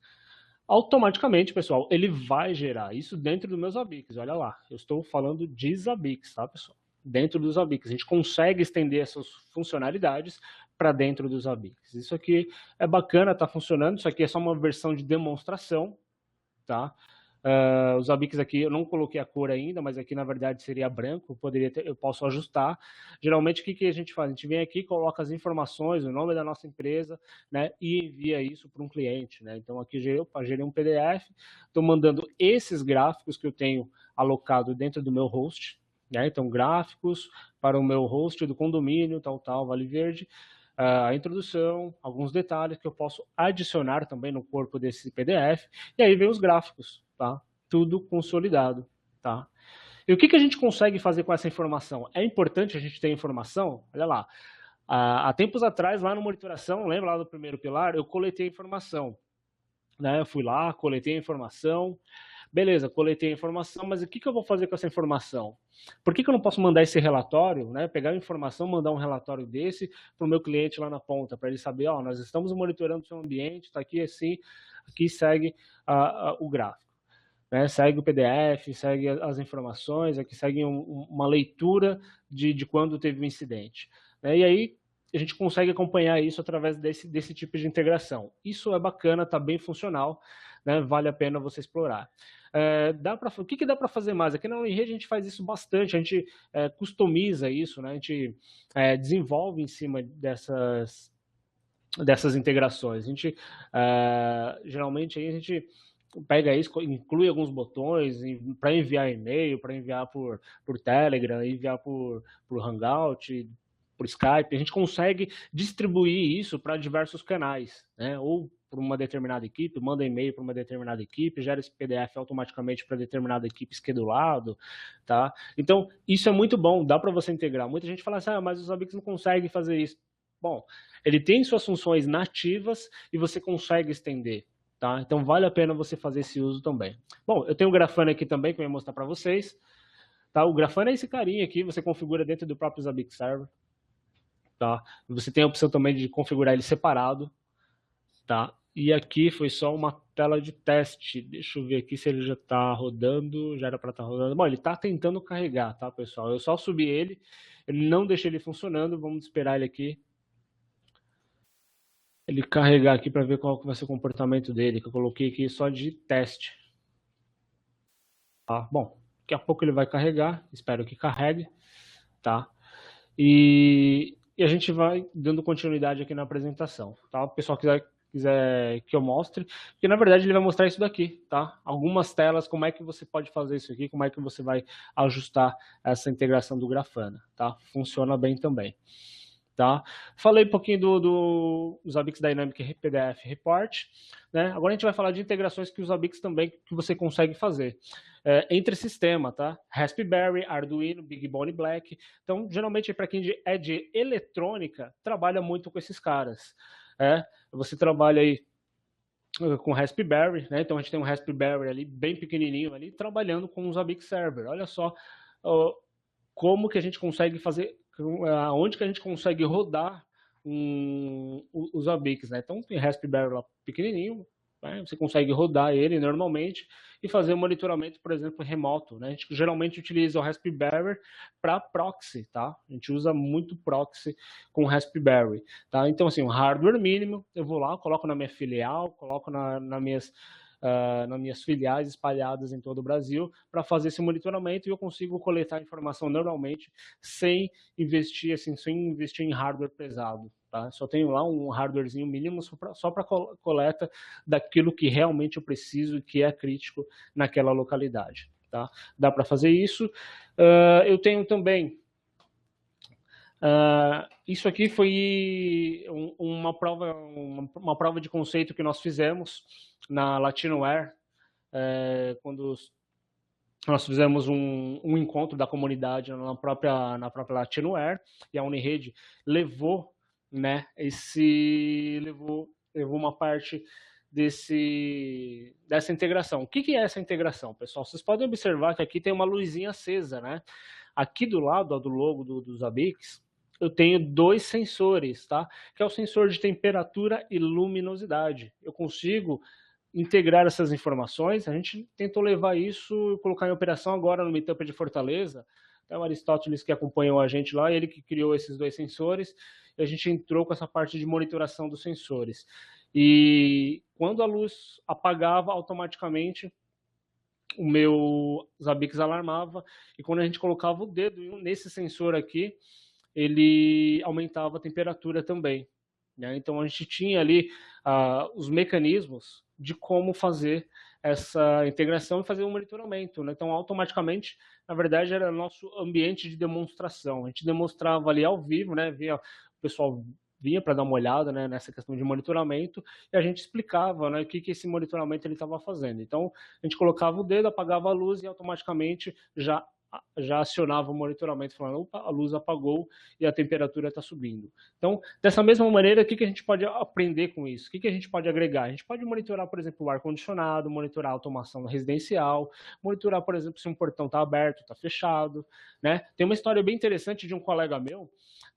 Automaticamente, pessoal, ele vai gerar isso dentro dos meus Zabbix. Olha lá, eu estou falando de Zabbix, tá, pessoal? Dentro dos Zabbix. A gente consegue estender essas funcionalidades para dentro dos Zabbix. Isso aqui é bacana, está funcionando. Isso aqui é só uma versão de demonstração, tá? Os Zabbix aqui, eu não coloquei a cor ainda, mas aqui na verdade seria branco, eu posso ajustar. Geralmente o que a gente faz? A gente vem aqui, coloca as informações, o nome da nossa empresa, né, e envia isso para um cliente, né? Então aqui gerei um PDF, estou mandando esses gráficos que eu tenho alocado dentro do meu host, né? Então gráficos para o meu host do condomínio, tal, Vale Verde, a introdução, alguns detalhes que eu posso adicionar também no corpo desse PDF, e aí vem os gráficos, tá? Tudo consolidado, tá? E o que a gente consegue fazer com essa informação? É importante a gente ter informação? Olha lá, há tempos atrás, lá no monitoração, lembra lá do primeiro pilar, eu coletei informação, né? Eu fui lá, coletei a informação, beleza, coletei a informação, mas o que eu vou fazer com essa informação? Por que eu não posso mandar esse relatório, né? Pegar a informação, mandar um relatório desse para o meu cliente lá na ponta, para ele saber, nós estamos monitorando o seu ambiente, está aqui assim, aqui segue o gráfico. Né, segue o PDF, segue as informações, aqui segue uma leitura de quando teve o incidente. Né, e aí a gente consegue acompanhar isso através desse tipo de integração. Isso é bacana, está bem funcional, né, vale a pena você explorar. O que dá para fazer mais? Aqui na Unirede a gente faz isso bastante, a gente customiza isso, né, a gente desenvolve em cima dessas integrações. A gente, geralmente, aí a gente pega isso, inclui alguns botões para enviar e-mail, para enviar por Telegram, enviar por Hangout, por Skype. A gente consegue distribuir isso para diversos canais, né? Ou para uma determinada equipe, manda e-mail para uma determinada equipe, gera esse PDF automaticamente para determinada equipe schedulado, tá? Então, isso é muito bom, dá para você integrar. Muita gente fala assim, mas os Zabbix não conseguem fazer isso. Bom, ele tem suas funções nativas e você consegue estender. Tá? Então vale a pena você fazer esse uso também. Bom, eu tenho o Grafana aqui também que eu vou mostrar para vocês. Tá? O Grafana é esse carinha aqui, você configura dentro do próprio Zabbix Server. Tá? Você tem a opção também de configurar ele separado. Tá? E aqui foi só uma tela de teste. Deixa eu ver aqui se ele já está rodando. Já era para estar rodando. Bom, ele está tentando carregar, tá, pessoal? Eu só subi ele, não deixei ele funcionando. Vamos esperar ele aqui. Ele carregar aqui para ver qual vai ser o comportamento dele, que eu coloquei aqui só de teste. Tá? Bom, daqui a pouco ele vai carregar, espero que carregue. tá? E a gente vai dando continuidade aqui na apresentação, tá? O pessoal quiser que eu mostre, porque na verdade ele vai mostrar isso daqui, tá? Algumas telas, como é que você pode fazer isso aqui, como é que você vai ajustar essa integração do Grafana, tá? Funciona bem também. Tá? Falei um pouquinho do Zabbix Dynamic PDF Report, né? Agora a gente vai falar de integrações que os Zabbix também que você consegue fazer entre sistema, tá? Raspberry, Arduino, Big Bone Black. Então, geralmente para quem é de eletrônica trabalha muito com esses caras. Você trabalha aí com Raspberry, né? Então a gente tem um Raspberry ali bem pequenininho ali trabalhando com um Zabbix Server. Olha só como que a gente consegue fazer, aonde que a gente consegue rodar os Zabbix, né? Então tem Raspberry lá pequenininho, né? Você consegue rodar ele normalmente e fazer o monitoramento, por exemplo, remoto, né? A gente geralmente utiliza o Raspberry para proxy, tá? A gente usa muito proxy com o Raspberry, tá? Então assim, um hardware mínimo, eu vou lá, coloco na minha filial, coloco nas minhas filiais espalhadas em todo o Brasil para fazer esse monitoramento e eu consigo coletar informação normalmente sem investir em hardware pesado. Tá? Só tenho lá um hardwarezinho mínimo só para coleta daquilo que realmente eu preciso e que é crítico naquela localidade. Tá? Dá para fazer isso. Eu tenho também isso aqui foi uma prova de conceito que nós fizemos na Latinoware, quando nós fizemos um encontro da comunidade na própria Latinoware, e a Unirede levou, né, levou uma parte dessa integração. O que é essa integração, pessoal? Vocês podem observar que aqui tem uma luzinha acesa, né? Aqui do lado do logo dos Zabbix, eu tenho dois sensores, tá? Que é o sensor de temperatura e luminosidade. Eu consigo integrar essas informações. A gente tentou levar isso e colocar em operação agora no Meetup de Fortaleza. É o Aristóteles que acompanhou a gente lá, ele que criou esses dois sensores, e a gente entrou com essa parte de monitoração dos sensores. E quando a luz apagava, automaticamente o meu Zabbix alarmava, e quando a gente colocava o dedo nesse sensor aqui, ele aumentava a temperatura também. Né? Então a gente tinha ali os mecanismos de como fazer essa integração e fazer um monitoramento. Né? Então automaticamente, na verdade, era nosso ambiente de demonstração. A gente demonstrava ali ao vivo, né? Via o pessoal vinha para dar uma olhada, né, nessa questão de monitoramento, e a gente explicava, né, o que esse monitoramento ele estava fazendo. Então a gente colocava o dedo, apagava a luz e automaticamente já acionava o monitoramento, falando, opa, a luz apagou e a temperatura está subindo. Então, dessa mesma maneira, o que a gente pode aprender com isso? O que a gente pode agregar? A gente pode monitorar, por exemplo, o ar-condicionado, monitorar a automação residencial, monitorar, por exemplo, se um portão está aberto, está fechado. Né? Tem uma história bem interessante de um colega meu,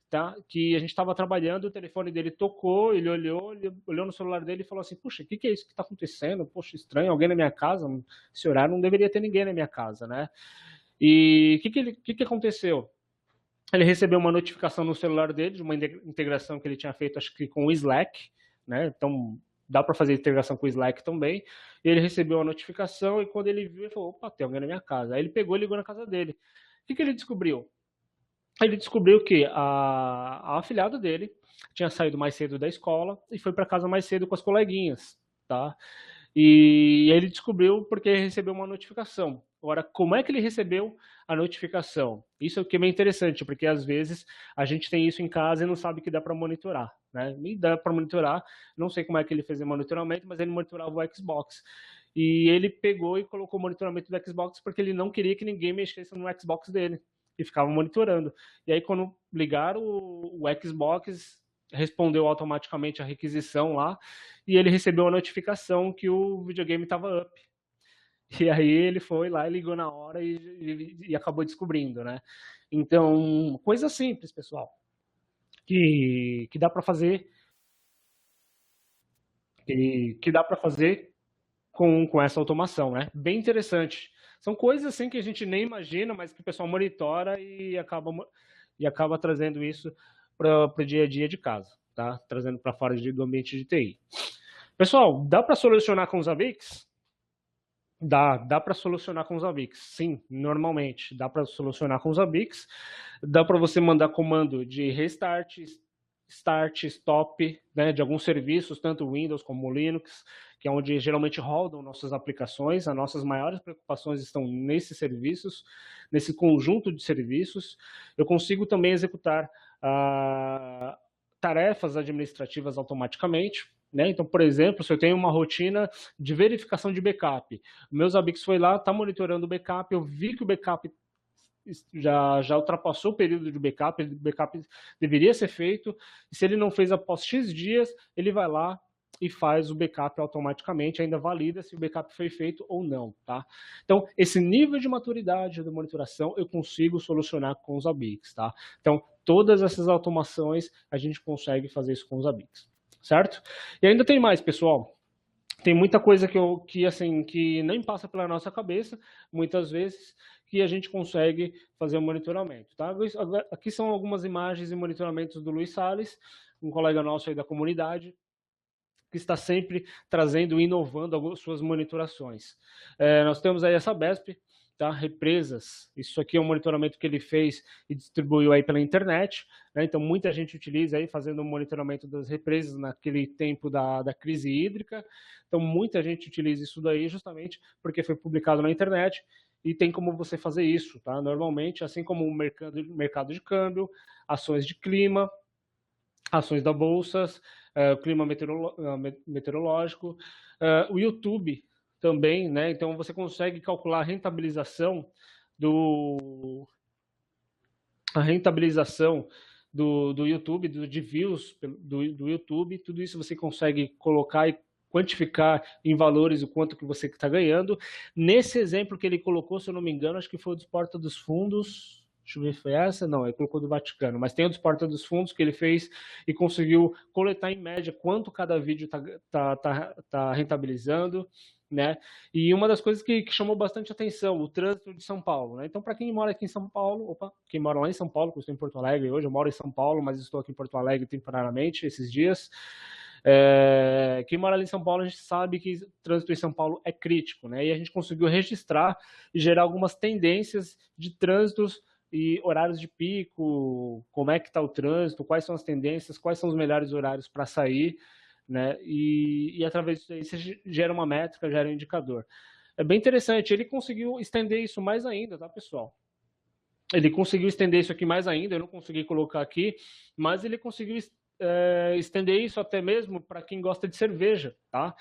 tá? Que a gente estava trabalhando, o telefone dele tocou, ele olhou no celular dele e falou assim, puxa, o que é isso que está acontecendo? Poxa, estranho, alguém na minha casa? Esse horário não deveria ter ninguém na minha casa, né? E o que aconteceu? Ele recebeu uma notificação no celular dele de uma integração que ele tinha feito, acho que com o Slack, né? Então dá para fazer integração com o Slack também. E ele recebeu a notificação e quando ele viu, ele falou, opa, tem alguém na minha casa. Aí ele pegou e ligou na casa dele. O que ele descobriu? Ele descobriu que a afilhada dele tinha saído mais cedo da escola e foi para casa mais cedo com as coleguinhas, tá? E aí ele descobriu porque ele recebeu uma notificação. Agora, como é que ele recebeu a notificação? Isso é o que é bem interessante, porque às vezes a gente tem isso em casa e não sabe que dá para monitorar. Né? E dá para monitorar, não sei como é que ele fez o monitoramento, mas ele monitorava o Xbox. E ele pegou e colocou o monitoramento do Xbox porque ele não queria que ninguém mexesse no Xbox dele. E ficava monitorando. E aí, quando ligaram o Xbox, respondeu automaticamente a requisição lá, e ele recebeu a notificação que o videogame estava up. E aí ele foi lá e ligou na hora e acabou descobrindo, né? Então, coisa simples, pessoal, que dá para fazer, que dá para fazer com essa automação, né? Bem interessante. São coisas assim que a gente nem imagina, mas que o pessoal monitora e acaba trazendo isso para o dia a dia de casa, tá? Trazendo para fora do ambiente de TI. Pessoal, dá para solucionar com os Zabbix? Dá para solucionar com os ABICs. Sim, normalmente dá para solucionar com os ABICs. Dá para você mandar comando de restart, start, stop, né, de alguns serviços, tanto Windows como Linux, que é onde geralmente rodam nossas aplicações. As nossas maiores preocupações estão nesses serviços, nesse conjunto de serviços. Eu consigo também executar tarefas administrativas automaticamente. Né? Então, por exemplo, se eu tenho uma rotina de verificação de backup, meus ABICs foi lá, está monitorando o backup, eu vi que o backup já ultrapassou o período de backup, o backup deveria ser feito, e se ele não fez após X dias, ele vai lá e faz o backup automaticamente, ainda valida se o backup foi feito ou não, tá? Então, esse nível de maturidade da monitoração eu consigo solucionar com os ABICs, tá? Então, todas essas automações a gente consegue fazer isso com os ABICs, certo? E ainda tem mais, pessoal. Tem muita coisa que nem passa pela nossa cabeça, muitas vezes, que a gente consegue fazer o monitoramento. Tá? Aqui são algumas imagens e monitoramentos do Luiz Salles, um colega nosso aí da comunidade, que está sempre trazendo e inovando as suas monitorações. Nós temos aí essa BESP, tá? Represas, isso aqui é um monitoramento que ele fez e distribuiu aí pela internet, né? Então muita gente utiliza aí fazendo o monitoramento das represas naquele tempo da crise hídrica, então muita gente utiliza isso daí justamente porque foi publicado na internet e tem como você fazer isso, tá? Normalmente, assim como o mercado de câmbio, ações de clima, ações da bolsa, o clima meteorológico, o YouTube também, né? Então você consegue calcular a rentabilização do YouTube, de views do YouTube, tudo isso você consegue colocar e quantificar em valores o quanto que você está ganhando. Nesse exemplo que ele colocou, se eu não me engano, acho que foi o dos Porta dos Fundos. Deixa eu ver, foi essa? Não, ele colocou do Vaticano. Mas tem o dos Porta dos Fundos que ele fez e conseguiu coletar em média quanto cada vídeo tá rentabilizando, né? E uma das coisas que chamou bastante atenção, o trânsito de São Paulo, né? Então, para quem mora aqui em São Paulo, quem mora lá em São Paulo, que eu estou em Porto Alegre hoje, eu moro em São Paulo, mas estou aqui em Porto Alegre temporariamente esses dias. Quem mora ali em São Paulo, a gente sabe que o trânsito em São Paulo é crítico, né? E a gente conseguiu registrar e gerar algumas tendências de trânsitos e horários de pico, como é que está o trânsito, quais são as tendências, quais são os melhores horários para sair, né? E através disso aí você gera uma métrica, gera um indicador. É bem interessante, ele conseguiu estender isso mais ainda, tá, pessoal? Ele conseguiu estender isso aqui mais ainda, eu não consegui colocar aqui, mas ele conseguiu estender isso até mesmo para quem gosta de cerveja, tá?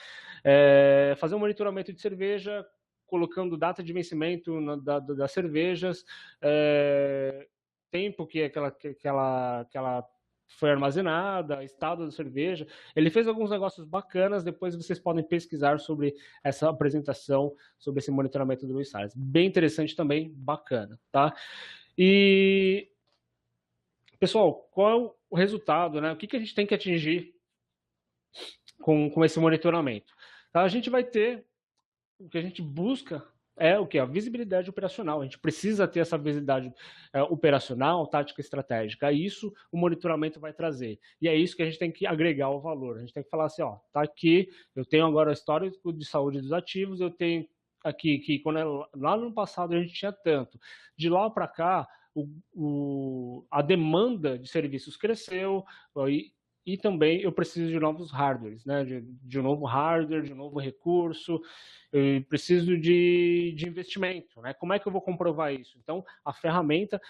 Fazer um monitoramento de cerveja, colocando data de vencimento das cervejas, tempo que ela foi armazenada, estado da cerveja. Ele fez alguns negócios bacanas, depois vocês podem pesquisar sobre essa apresentação, sobre esse monitoramento do Luiz Salles. Bem interessante também, bacana, tá? E, pessoal, qual é o resultado, né? O que a gente tem que atingir com esse monitoramento? Tá? A gente vai ter, o que a gente busca é o que? A visibilidade operacional. A gente precisa ter essa visibilidade operacional, tática estratégica. Isso o monitoramento vai trazer. E é isso que a gente tem que agregar o valor. A gente tem que falar assim, ó, tá aqui, eu tenho agora o histórico de saúde dos ativos, eu tenho aqui que quando lá no passado a gente tinha tanto. De lá para cá, a demanda de serviços cresceu e também eu preciso de novos hardwares, né? De um novo hardware, de um novo recurso, eu preciso de investimento, né? Como é que eu vou comprovar isso? Então, a ferramenta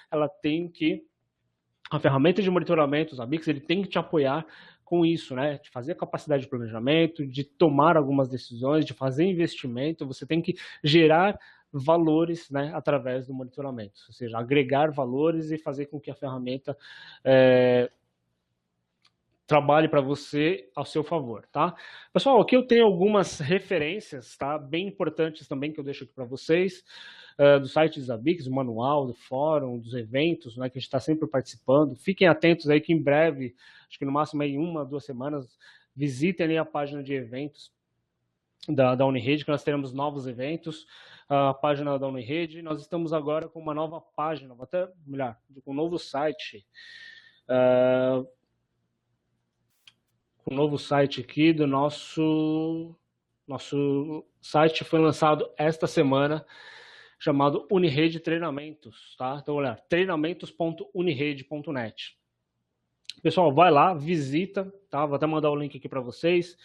de monitoramento, os ABICs, ele tem que te apoiar com isso, né? De fazer a capacidade de planejamento, de tomar algumas decisões, de fazer investimento, você tem que gerar valores, né, através do monitoramento, ou seja, agregar valores e fazer com que a ferramenta trabalhe para você ao seu favor, tá? Pessoal, aqui eu tenho algumas referências, tá? Bem importantes também que eu deixo aqui para vocês, do site dos ABICs, do manual, do fórum, dos eventos, né, que a gente está sempre participando. Fiquem atentos aí que em breve, acho que no máximo aí 1 a 2 semanas, visitem ali a página de eventos da Unirede, que nós teremos novos eventos, a página da Unirede. Nós estamos agora com uma nova página, até melhor, com um novo site, um novo site aqui do nosso site foi lançado esta semana, chamado Unirede Treinamentos, tá? Então, olha, treinamentos.unirede.net. Pessoal, vai lá, visita, tá? Vou até mandar o link aqui para vocês.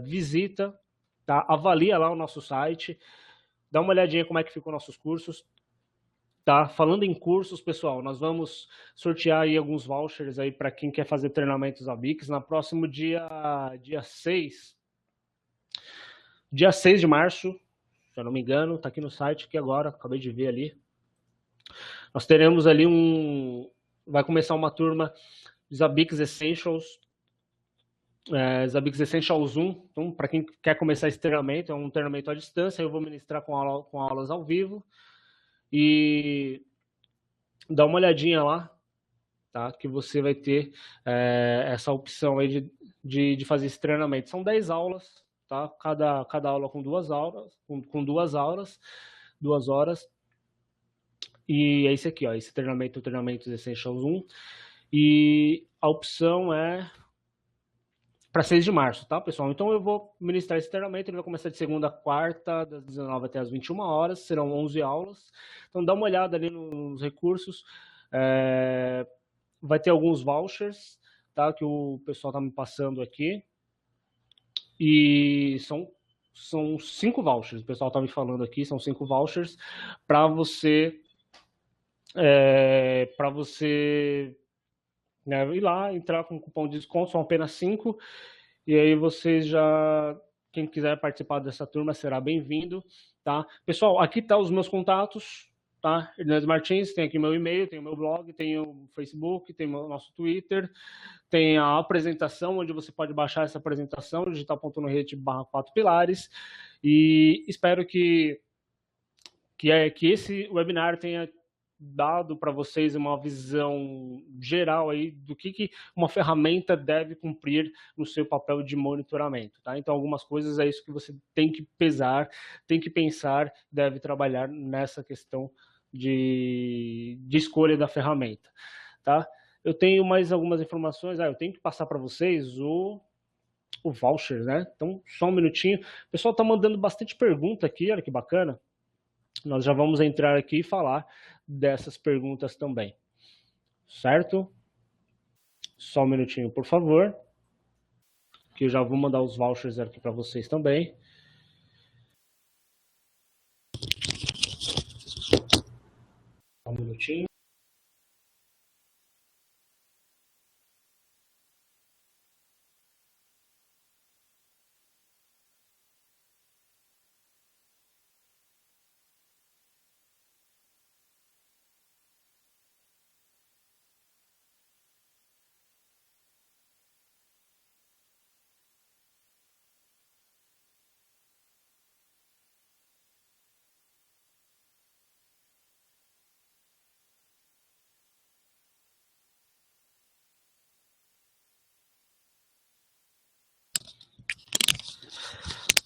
Visita, tá? Avalia lá o nosso site, dá uma olhadinha como é que ficam nossos cursos. Tá, falando em cursos, pessoal, nós vamos sortear aí alguns vouchers aí para quem quer fazer treinamentos ABICS na próximo dia 6. Dia 6 de março, se eu não me engano, tá aqui no site aqui agora, acabei de ver ali. Nós teremos ali vai começar uma turma dos ABICS Essentials, ABICS Essentials 1. Então, para quem quer começar esse treinamento, é um treinamento à distância, eu vou ministrar com aulas ao vivo. E dá uma olhadinha lá, tá? Que você vai ter essa opção aí de fazer esse treinamento. São 10 aulas, tá? Cada aula com 2 aulas, com 2 aulas, 2 horas. E é esse aqui, ó, esse treinamento, o Treinamentos Essentials 1. E a opção é para 6 de março, tá, pessoal? Então eu vou ministrar esse treinamento, ele vai começar de segunda a quarta, das 19 até as 21 horas, serão 11 aulas. Então dá uma olhada ali nos recursos. Vai ter alguns vouchers, tá, que o pessoal está me passando aqui. E são 5 vouchers, o pessoal está me falando aqui, são 5 vouchers para você ir lá, entrar com cupom de desconto, são apenas 5, e aí vocês já, quem quiser participar dessa turma será bem-vindo, tá? Pessoal, aqui tá os meus contatos, tá? Hernandes Martins, tem aqui meu e-mail, tem o meu blog, tem o Facebook, tem o nosso Twitter, tem a apresentação, onde você pode baixar essa apresentação, digital.rede/4pilares, e espero que esse webinar tenha dado para vocês uma visão geral aí do que uma ferramenta deve cumprir no seu papel de monitoramento, tá? Então, algumas coisas é isso que você tem que pesar, tem que pensar, deve trabalhar nessa questão de escolha da ferramenta, tá? Eu tenho mais algumas informações, eu tenho que passar para vocês o voucher, né? Então, só um minutinho. O pessoal tá mandando bastante pergunta aqui, olha que bacana. Nós já vamos entrar aqui e falar dessas perguntas também, certo? Só um minutinho, por favor, que eu já vou mandar os vouchers aqui para vocês também. Só um minutinho.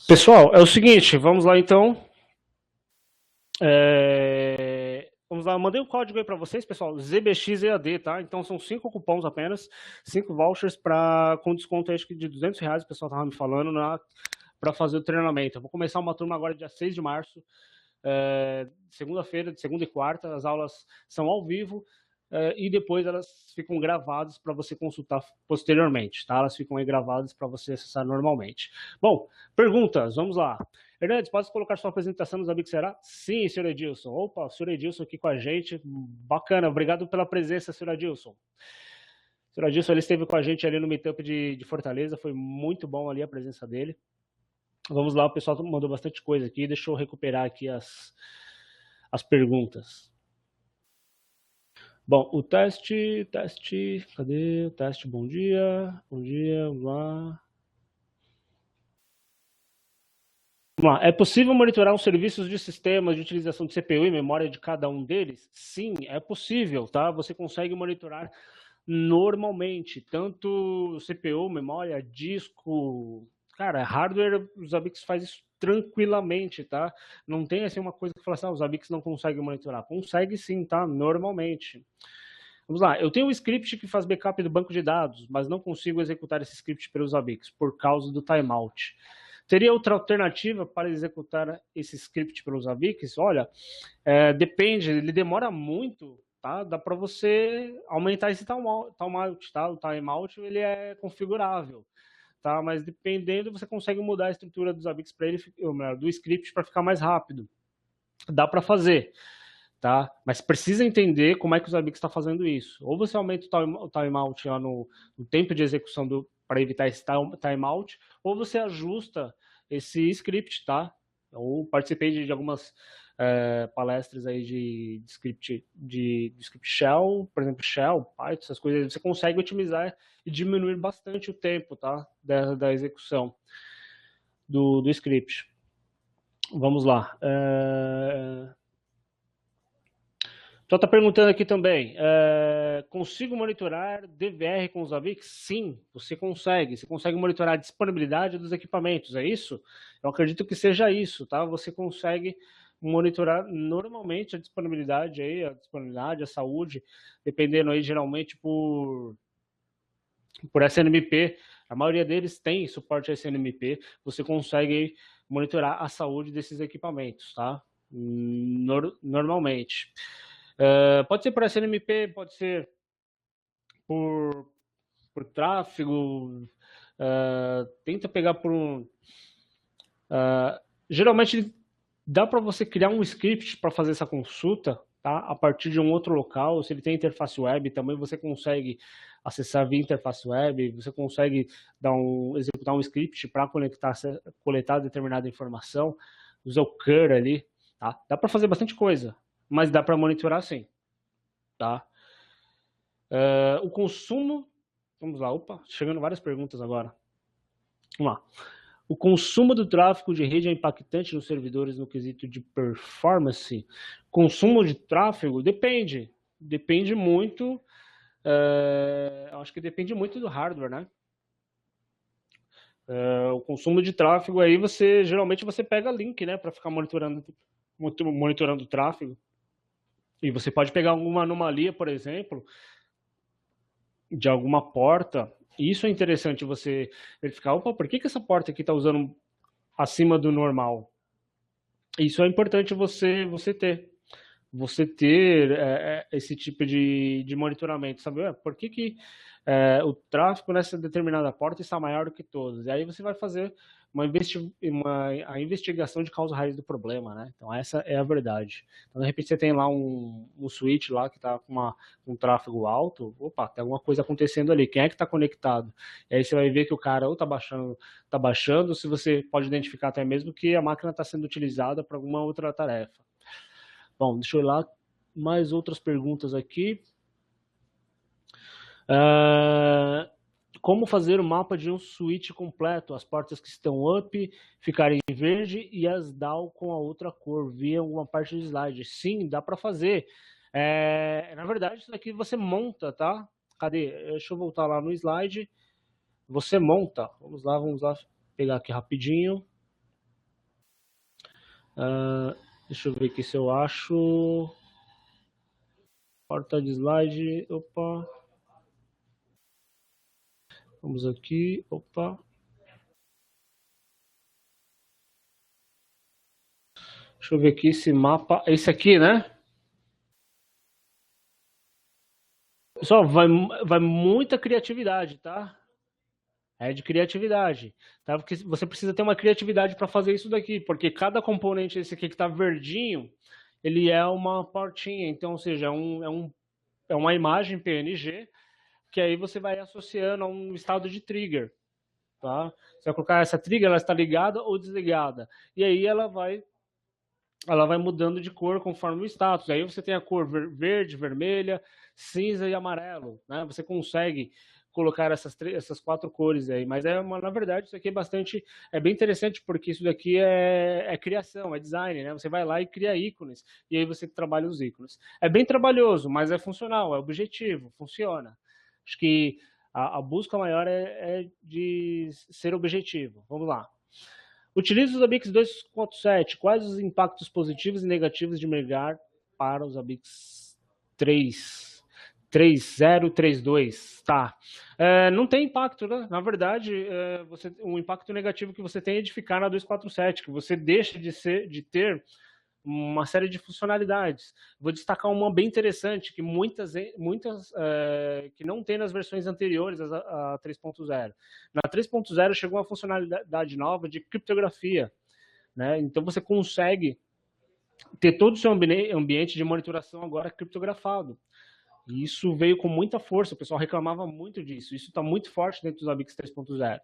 Pessoal, é o seguinte, vamos lá então. Vamos lá, mandei o código aí para vocês, pessoal, ZBXEAD, tá? Então são 5 cupons apenas, 5 vouchers com desconto acho que de R$200, o pessoal estava me falando, para fazer o treinamento. Eu vou começar uma turma agora dia 6 de março, segunda-feira, de segunda e quarta, as aulas são ao vivo, e depois elas ficam gravadas para você consultar posteriormente, tá? Elas ficam aí gravadas para você acessar normalmente. Bom, perguntas, vamos lá. Hernandes, pode colocar sua apresentação nos ABICS será? Sim, senhor Edilson. Opa, senhor Edilson aqui com a gente. Bacana, obrigado pela presença, senhor Edilson. Senhor Edilson, ele esteve com a gente ali no Meetup de Fortaleza, foi muito bom ali a presença dele. Vamos lá, o pessoal mandou bastante coisa aqui, deixa eu recuperar aqui as perguntas. Bom, o teste, cadê o teste? Bom dia, vamos lá. Vamos lá. É possível monitorar os serviços de sistemas de utilização de CPU e memória de cada um deles? Sim, é possível, tá? Você consegue monitorar normalmente, tanto CPU, memória, disco, cara, hardware, os ABICS faz isso tranquilamente, tá? Não tem assim uma coisa que fala assim, os ABICS não conseguem monitorar. Consegue sim, tá? Normalmente. Vamos lá, eu tenho um script que faz backup do banco de dados, mas não consigo executar esse script pelos ABICS por causa do timeout. Teria outra alternativa para executar esse script pelos Zabbix? Olha, depende, ele demora muito, tá? Dá para você aumentar esse timeout, tá? O timeout ele é configurável, tá? Mas dependendo, você consegue mudar a estrutura dos Zabbix para ele, ou melhor, do script para ficar mais rápido. Dá para fazer, tá? Mas precisa entender como é que o Zabbix está fazendo isso. Ou você aumenta o timeout lá no tempo de execução para evitar esse timeout, ou você ajusta esse script, tá? Eu participei de algumas palestras aí de script shell, por exemplo, shell, Python, essas coisas. Você consegue otimizar e diminuir bastante o tempo, tá? Da execução do script. Vamos lá. Então está perguntando aqui também, consigo monitorar DVR com os Zabbix? Sim, você consegue. Você consegue monitorar a disponibilidade dos equipamentos, é isso? Eu acredito que seja isso, tá? Você consegue monitorar normalmente a disponibilidade, a saúde, dependendo aí geralmente por SNMP. A maioria deles tem suporte a SNMP. Você consegue monitorar a saúde desses equipamentos, tá? Normalmente. Pode ser por SNMP, pode ser por tráfego, tenta pegar por um... geralmente dá para você criar um script para fazer essa consulta, tá? A partir de um outro local. Se ele tem interface web, também você consegue acessar via interface web, você consegue executar um script para coletar determinada informação, usar o cur ali, tá? Dá para fazer bastante coisa, mas dá para monitorar sim, tá? O consumo, vamos lá, opa, chegando várias perguntas agora. Vamos lá. O consumo do tráfego de rede é impactante nos servidores no quesito de performance? Consumo de tráfego? Depende muito, acho que depende muito do hardware, né? O consumo de tráfego aí, geralmente você pega link, né, para ficar monitorando o tráfego. E você pode pegar alguma anomalia, por exemplo, de alguma porta. Isso é interessante você verificar. Opa, por que essa porta aqui está usando acima do normal? Isso é importante você ter. Você ter esse tipo de monitoramento, sabe? Por que o tráfego nessa determinada porta está maior do que todas? E aí você vai fazer a investigação de causa raiz do problema, né? Então essa é a verdade. Então, de repente você tem lá um switch lá que está com um tráfego alto, opa, tem alguma coisa acontecendo ali, quem é que está conectado? E aí você vai ver que o cara ou está baixando, se você pode identificar até mesmo que a máquina está sendo utilizada para alguma outra tarefa. Bom, deixa eu ir lá, mais outras perguntas aqui. Como fazer o mapa de um switch completo? As portas que estão up ficarem em verde e as down com a outra cor, via alguma parte do slide. Sim, dá para fazer. Na verdade, isso daqui você monta, tá? Cadê? Deixa eu voltar lá no slide. Você monta. Vamos lá pegar aqui rapidinho. Deixa eu ver aqui se eu acho. Porta de slide. Opa. Vamos aqui. Opa. Deixa eu ver aqui esse mapa. Esse aqui, né? Pessoal, vai muita criatividade, tá? É de criatividade, tá? Porque você precisa ter uma criatividade para fazer isso daqui, porque cada componente, esse aqui que está verdinho, ele é uma portinha, então, ou seja, é uma imagem PNG que aí você vai associando a um estado de trigger, tá? Você vai colocar essa trigger, ela está ligada ou desligada, e aí ela vai mudando de cor conforme o status. Aí você tem a cor verde, vermelha, cinza e amarelo, né? Você consegue colocar essas quatro cores aí, mas na verdade isso aqui é bem interessante, porque isso daqui é criação, é design, né? Você vai lá e cria ícones, e aí você trabalha os ícones. É bem trabalhoso, mas é funcional, é objetivo, funciona. Acho que a busca maior é de ser objetivo. Vamos lá. Utilize os Zabbix 2.7. Quais os impactos positivos e negativos de migrar para os Zabbix 3? 3032, tá. Não tem impacto, né? Na verdade, o impacto negativo que você tem é de ficar na 247, que você deixa de ter uma série de funcionalidades. Vou destacar uma bem interessante, que muitas que não tem nas versões anteriores a 3.0. Na 3.0 chegou uma funcionalidade nova de criptografia, né? Então você consegue ter todo o seu ambiente de monitoração agora criptografado. E isso veio com muita força, o pessoal reclamava muito disso. Isso está muito forte dentro dos ABICs 3.0.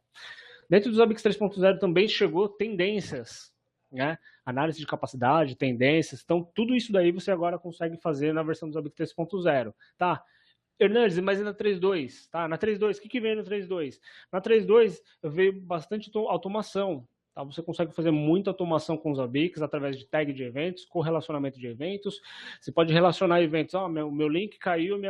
Dentro dos ABICs 3.0 também chegou tendências, né? Análise de capacidade, tendências. Então, tudo isso daí você agora consegue fazer na versão dos ABICs 3.0, tá? Hernandes, mas e na 3.2? Tá? Na 3.2, o que veio no 3.2? Na 3.2 veio bastante automação. Tá? Você consegue fazer muita automação com os ABICs através de tag de eventos, correlacionamento de eventos. Você pode relacionar eventos. Meu link caiu,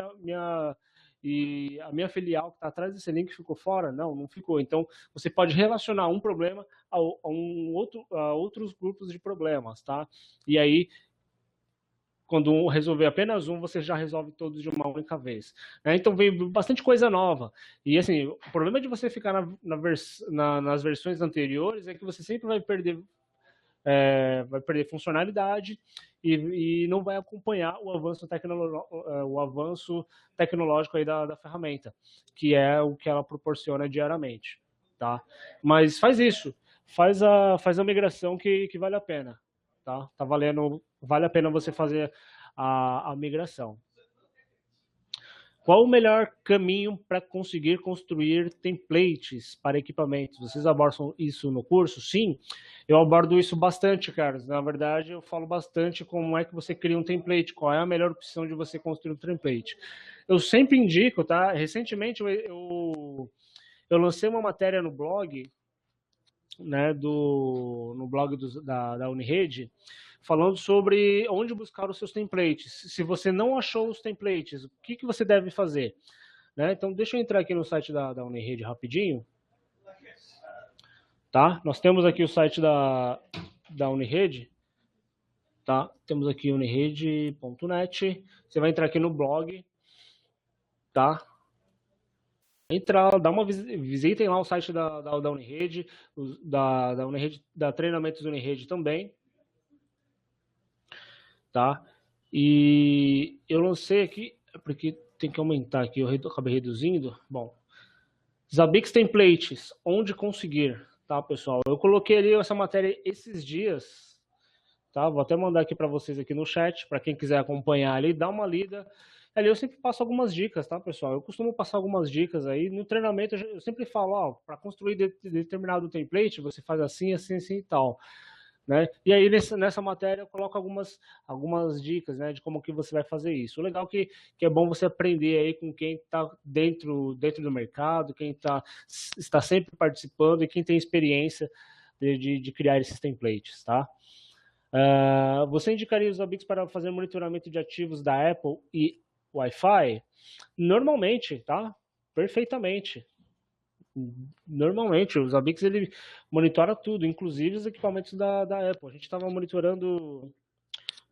e a minha filial que está atrás desse link ficou fora? Não ficou. Então, você pode relacionar um problema a outros grupos de problemas. Tá? E aí, quando resolver apenas um, você já resolve todos de uma única vez. Então veio bastante coisa nova. E assim, o problema de você ficar nas versões anteriores é que você sempre vai perder funcionalidade e não vai acompanhar o avanço tecnológico aí da ferramenta, que é o que ela proporciona diariamente. Tá? Mas faz isso, faz a migração que vale a pena. Tá vale a pena você fazer a migração. Qual o melhor caminho para conseguir construir templates para equipamentos? Vocês abordam isso no curso? Sim, eu abordo isso bastante, Carlos. Na verdade, eu falo bastante como é que você cria um template, qual é a melhor opção de você construir um template. Eu sempre indico, tá? Recentemente eu lancei uma matéria no blog, né, no blog da Unirede, falando sobre onde buscar os seus templates. Se você não achou os templates, o que você deve fazer? Né? Então, deixa eu entrar aqui no site da Unirede rapidinho. Tá? Nós temos aqui o site da Unirede. Tá? Temos aqui unirede.net. Você vai entrar aqui no blog. Tá? Entrar, dá uma visitem lá o site da Unirede, da Unirede, da Treinamentos Unirede também. Tá? E eu lancei aqui, porque tem que aumentar aqui, eu acabei reduzindo. Bom, Zabbix Templates, onde conseguir, tá, pessoal? Eu coloquei ali essa matéria esses dias, tá? Vou até mandar aqui para vocês aqui no chat, para quem quiser acompanhar ali, dá uma lida. Ali eu sempre passo algumas dicas, tá, pessoal? Eu costumo passar algumas dicas aí. No treinamento eu sempre falo, ó, para construir determinado template, você faz assim, assim, assim e tal. Né? E aí nessa matéria eu coloco algumas dicas, né, de como que você vai fazer isso. O legal que é bom você aprender aí com quem está dentro do mercado, quem está sempre participando e quem tem experiência de criar esses templates, tá? Você indicaria os Zabbix para fazer monitoramento de ativos da Apple e Wi-Fi? Normalmente, tá? Perfeitamente. Normalmente, o Zabbix ele monitora tudo, inclusive os equipamentos da Apple. A gente estava monitorando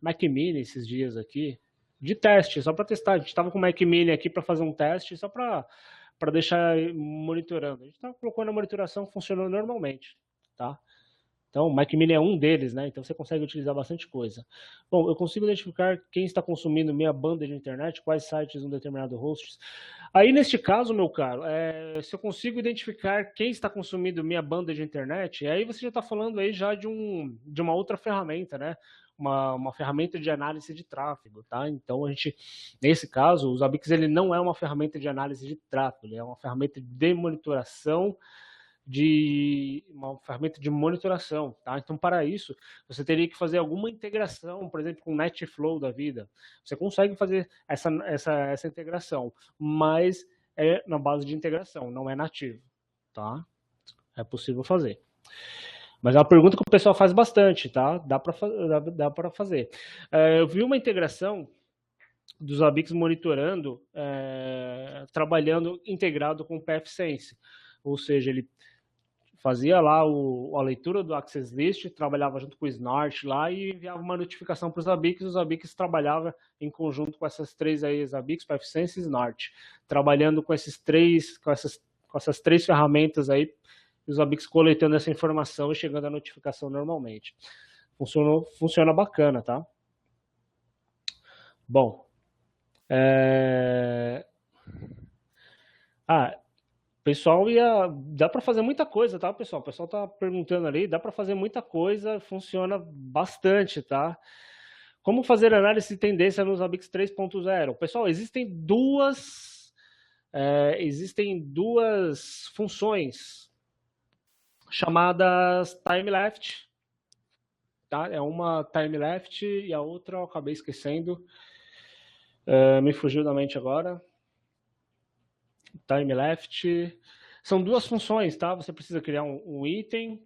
Mac Mini esses dias aqui, de teste, só para testar. A gente estava com o Mac Mini aqui para fazer um teste, só para deixar monitorando. A gente estava colocando a monitoração funcionando normalmente, tá? Então, o Mac Mini é um deles, né? Então você consegue utilizar bastante coisa. Bom, eu consigo identificar quem está consumindo minha banda de internet, quais sites um determinado host. Aí, neste caso, meu caro, se eu consigo identificar quem está consumindo minha banda de internet, aí você já está falando aí já de uma outra ferramenta, né? Uma ferramenta de análise de tráfego, tá? Então, nesse caso, o Zabbix ele não é uma ferramenta de análise de tráfego, ele é uma ferramenta de monitoração, uma ferramenta de monitoração, tá? Então, para isso, você teria que fazer alguma integração, por exemplo, com o NetFlow da vida. Você consegue fazer essa integração, mas é na base de integração, não é nativo, tá? É possível fazer. Mas é uma pergunta que o pessoal faz bastante, tá? Dá para fazer. Eu vi uma integração dos Zabbix monitorando, trabalhando integrado com o PFSense. Ou seja, ele fazia lá a leitura do Access List, trabalhava junto com o Snort lá e enviava uma notificação para os Zabbix, e os Zabbix trabalhava em conjunto com essas três aí, Zabbix, PFSense e Snort, trabalhando com essas três ferramentas aí, os Zabbix coletando essa informação e chegando a notificação normalmente. Funciona bacana, tá? Bom, pessoal, dá para fazer muita coisa, tá, pessoal? O pessoal tá perguntando ali, dá para fazer muita coisa, funciona bastante, tá? Como fazer análise de tendência nos Zabbix 3.0? Pessoal, existem duas funções chamadas time left, tá? É uma time left e a outra eu acabei esquecendo, me fugiu da mente agora. Time left. São duas funções, tá? Você precisa criar um item.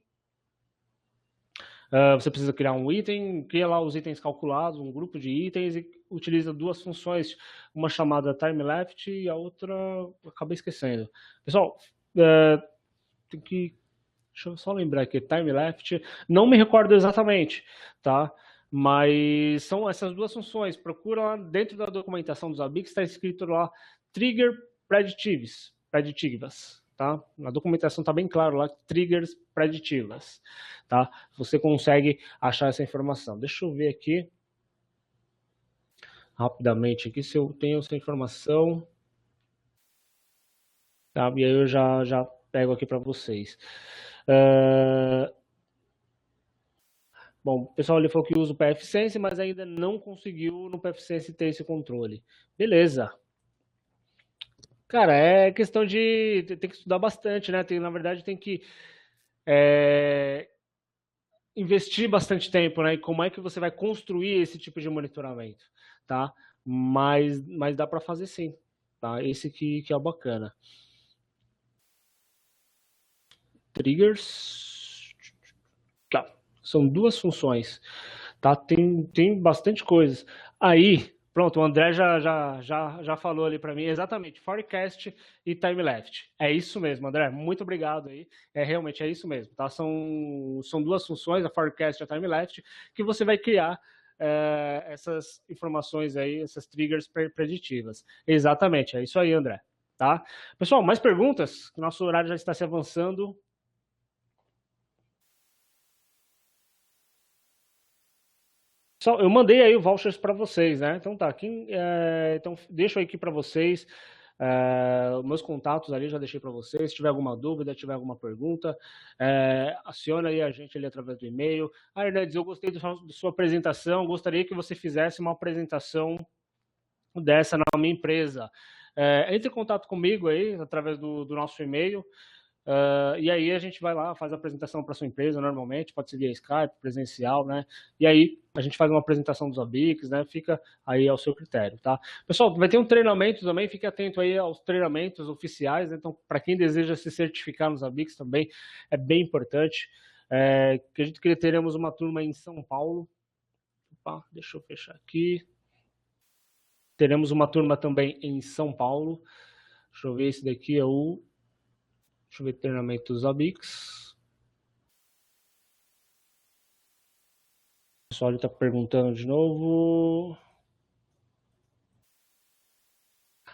Cria lá os itens calculados, um grupo de itens e utiliza duas funções, uma chamada time left e a outra eu acabei esquecendo. Pessoal, deixa eu só lembrar aqui, time left, não me recordo exatamente, tá? Mas são essas duas funções. Procura lá dentro da documentação dos Zabbix, está escrito lá trigger preditivas, tá? Na documentação está bem claro lá, triggers preditivas, tá? Você consegue achar essa informação. Deixa eu ver aqui rapidamente aqui se eu tenho essa informação, tá? E aí eu já pego aqui para vocês. Bom, o pessoal ali falou que usa o PFSense, mas ainda não conseguiu no PFSense ter esse controle. Beleza. Cara, é questão de... Tem que estudar bastante, né? Na verdade, tem que investir bastante tempo, né? E como é que você vai construir esse tipo de monitoramento, tá? Mas dá para fazer sim, tá? Esse que é o bacana. Triggers... Tá. São duas funções, tá? Tem bastante coisas. Aí, pronto, o André já falou ali para mim, exatamente, forecast e time left. É isso mesmo, André, muito obrigado aí. Realmente é isso mesmo, tá? São duas funções, a forecast e a time left, que você vai criar essas informações aí, essas triggers preditivas. Exatamente, é isso aí, André, tá? Pessoal, mais perguntas? Nosso horário já está se avançando. Eu mandei aí o vouchers para vocês, né? Então tá, então deixo aqui para vocês os meus contatos ali, já deixei para vocês. Se tiver alguma dúvida, tiver alguma pergunta, aciona aí a gente ali através do e-mail. Hernandes, eu gostei da sua apresentação, gostaria que você fizesse uma apresentação dessa na minha empresa. Entre em contato comigo aí, através do nosso e-mail. E aí a gente vai lá, faz a apresentação para sua empresa normalmente, pode ser via Skype, presencial, né? E aí a gente faz uma apresentação dos Zabbix, né? Fica aí ao seu critério, tá? Pessoal, vai ter um treinamento também, fique atento aí aos treinamentos oficiais, né? Então, para quem deseja se certificar nos Zabbix também, é bem importante. Acredito que teremos uma turma em São Paulo. Opa, deixa eu fechar aqui. Teremos uma turma também em São Paulo. Deixa eu ver, esse daqui é o... Deixa eu ver, treinamento dos Zabbix. O pessoal está perguntando de novo.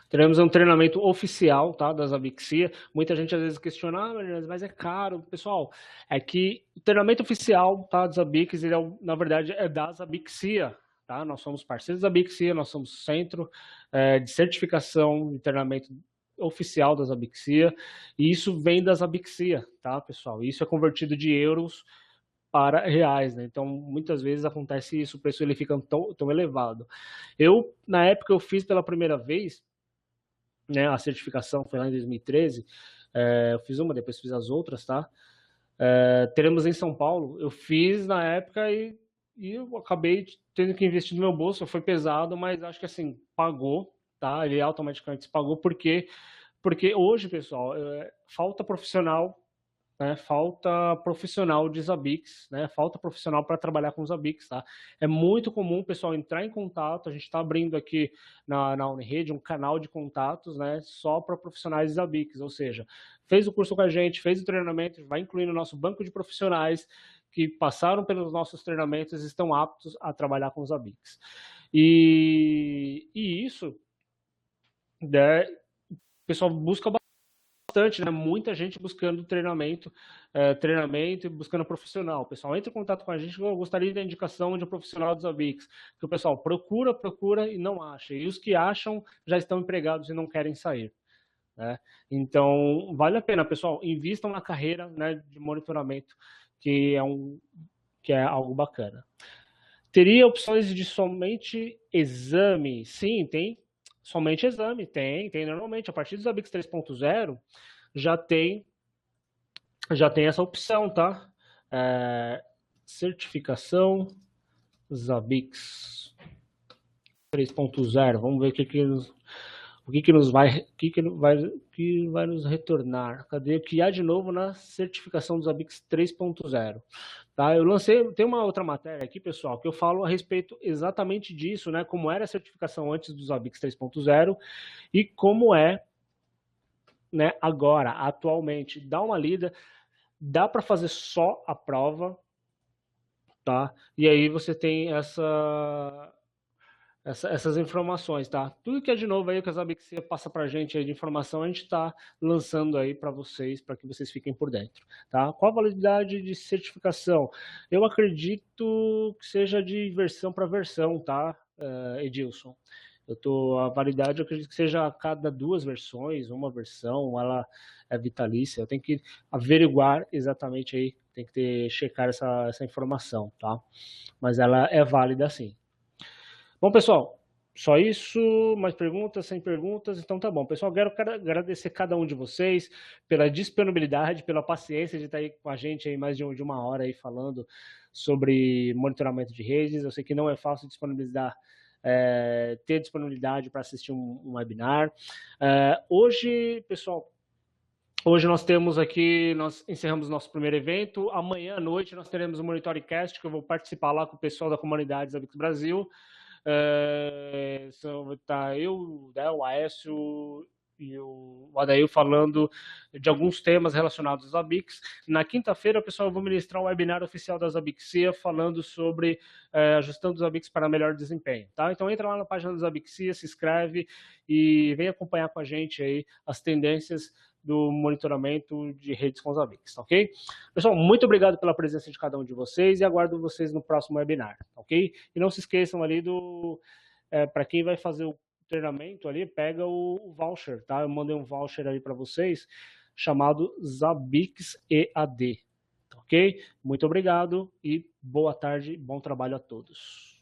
Teremos um treinamento oficial, tá, da Zabbixia. Muita gente às vezes questiona, mas é caro. Pessoal, é que o treinamento oficial, tá, da Zabbix, ele na verdade é da Zabbixia, tá? Nós somos parceiros da Zabbixia, nós somos centro de certificação e treinamento oficial da Zabbixia, e isso vem da Zabbixia, tá, pessoal? Isso é convertido de euros para reais, né? Então, muitas vezes acontece isso, o preço ele fica tão elevado. Na época, eu fiz pela primeira vez, né, a certificação foi lá em 2013, eu fiz uma, depois fiz as outras, tá? Teremos em São Paulo, eu fiz na época e eu acabei tendo que investir no meu bolso, foi pesado, mas acho que assim, pagou, tá? Ele automaticamente se pagou, porque hoje, pessoal, falta profissional né? Falta profissional de Zabbix, né? Falta profissional para trabalhar com Zabbix, tá? É muito comum o pessoal entrar em contato, a gente está abrindo aqui na Unirede um canal de contatos, né? Só para profissionais de Zabbix, ou seja, fez o curso com a gente, fez o treinamento, vai incluir no nosso banco de profissionais que passaram pelos nossos treinamentos e estão aptos a trabalhar com Zabbix. E isso, né, o pessoal busca bastante, né? Muita gente buscando treinamento e buscando profissional. O pessoal entra em contato com a gente, eu gostaria da indicação de um profissional dos Zabbix, que o pessoal procura e não acha. E os que acham já estão empregados e não querem sair. Né? Então, vale a pena, pessoal, invistam na carreira, né, de monitoramento, que é algo bacana. Teria opções de somente exame? Sim, tem somente exame, tem normalmente. A partir do Zabbix 3.0 já tem essa opção, tá? Certificação Zabbix 3.0. Vamos ver o que vai nos retornar. Cadê o que há de novo na certificação do Zabbix 3.0? Tá, eu tem uma outra matéria aqui, pessoal, que eu falo a respeito exatamente disso, né? Como era a certificação antes do Zabbix 3.0 e como é, né, agora, atualmente. Dá uma lida, dá para fazer só a prova, tá? E aí você tem essas informações, tá? Tudo que é de novo aí que a Zabbix passa pra gente aí de informação, a gente está lançando aí para vocês, para que vocês fiquem por dentro, tá? Qual a validade de certificação? Eu acredito que seja de versão para versão, tá, Edilson? A validade eu acredito que seja a cada 2 versões, uma versão, ela é vitalícia. Eu tenho que averiguar exatamente aí, tem que checar essa informação, tá? Mas ela é válida sim. Bom, pessoal, só isso? Mais perguntas? Sem perguntas? Então tá bom. Pessoal, quero agradecer cada um de vocês pela disponibilidade, pela paciência de estar aí com a gente aí mais de uma hora aí falando sobre monitoramento de redes. Eu sei que não é fácil disponibilizar, ter disponibilidade para assistir um webinar. Hoje, pessoal, hoje nós encerramos nosso primeiro evento. Amanhã à noite nós teremos o Monitorcast, que eu vou participar lá com o pessoal da comunidade Zabbix Brasil. Tá eu, né, o Aécio e o Adail falando de alguns temas relacionados às Zabbix. Na quinta-feira, pessoal, eu vou ministrar um webinar oficial da Zabbixia falando sobre ajustando os Zabbix para melhor desempenho, tá? Então entra lá na página da Zabbixia, se inscreve e vem acompanhar com a gente aí as tendências do monitoramento de redes com Zabbix, ok? Pessoal, muito obrigado pela presença de cada um de vocês e aguardo vocês no próximo webinar, ok? E não se esqueçam ali para quem vai fazer o treinamento ali, pega o voucher, tá? Eu mandei um voucher ali para vocês chamado Zabbix EAD, ok? Muito obrigado e boa tarde, bom trabalho a todos.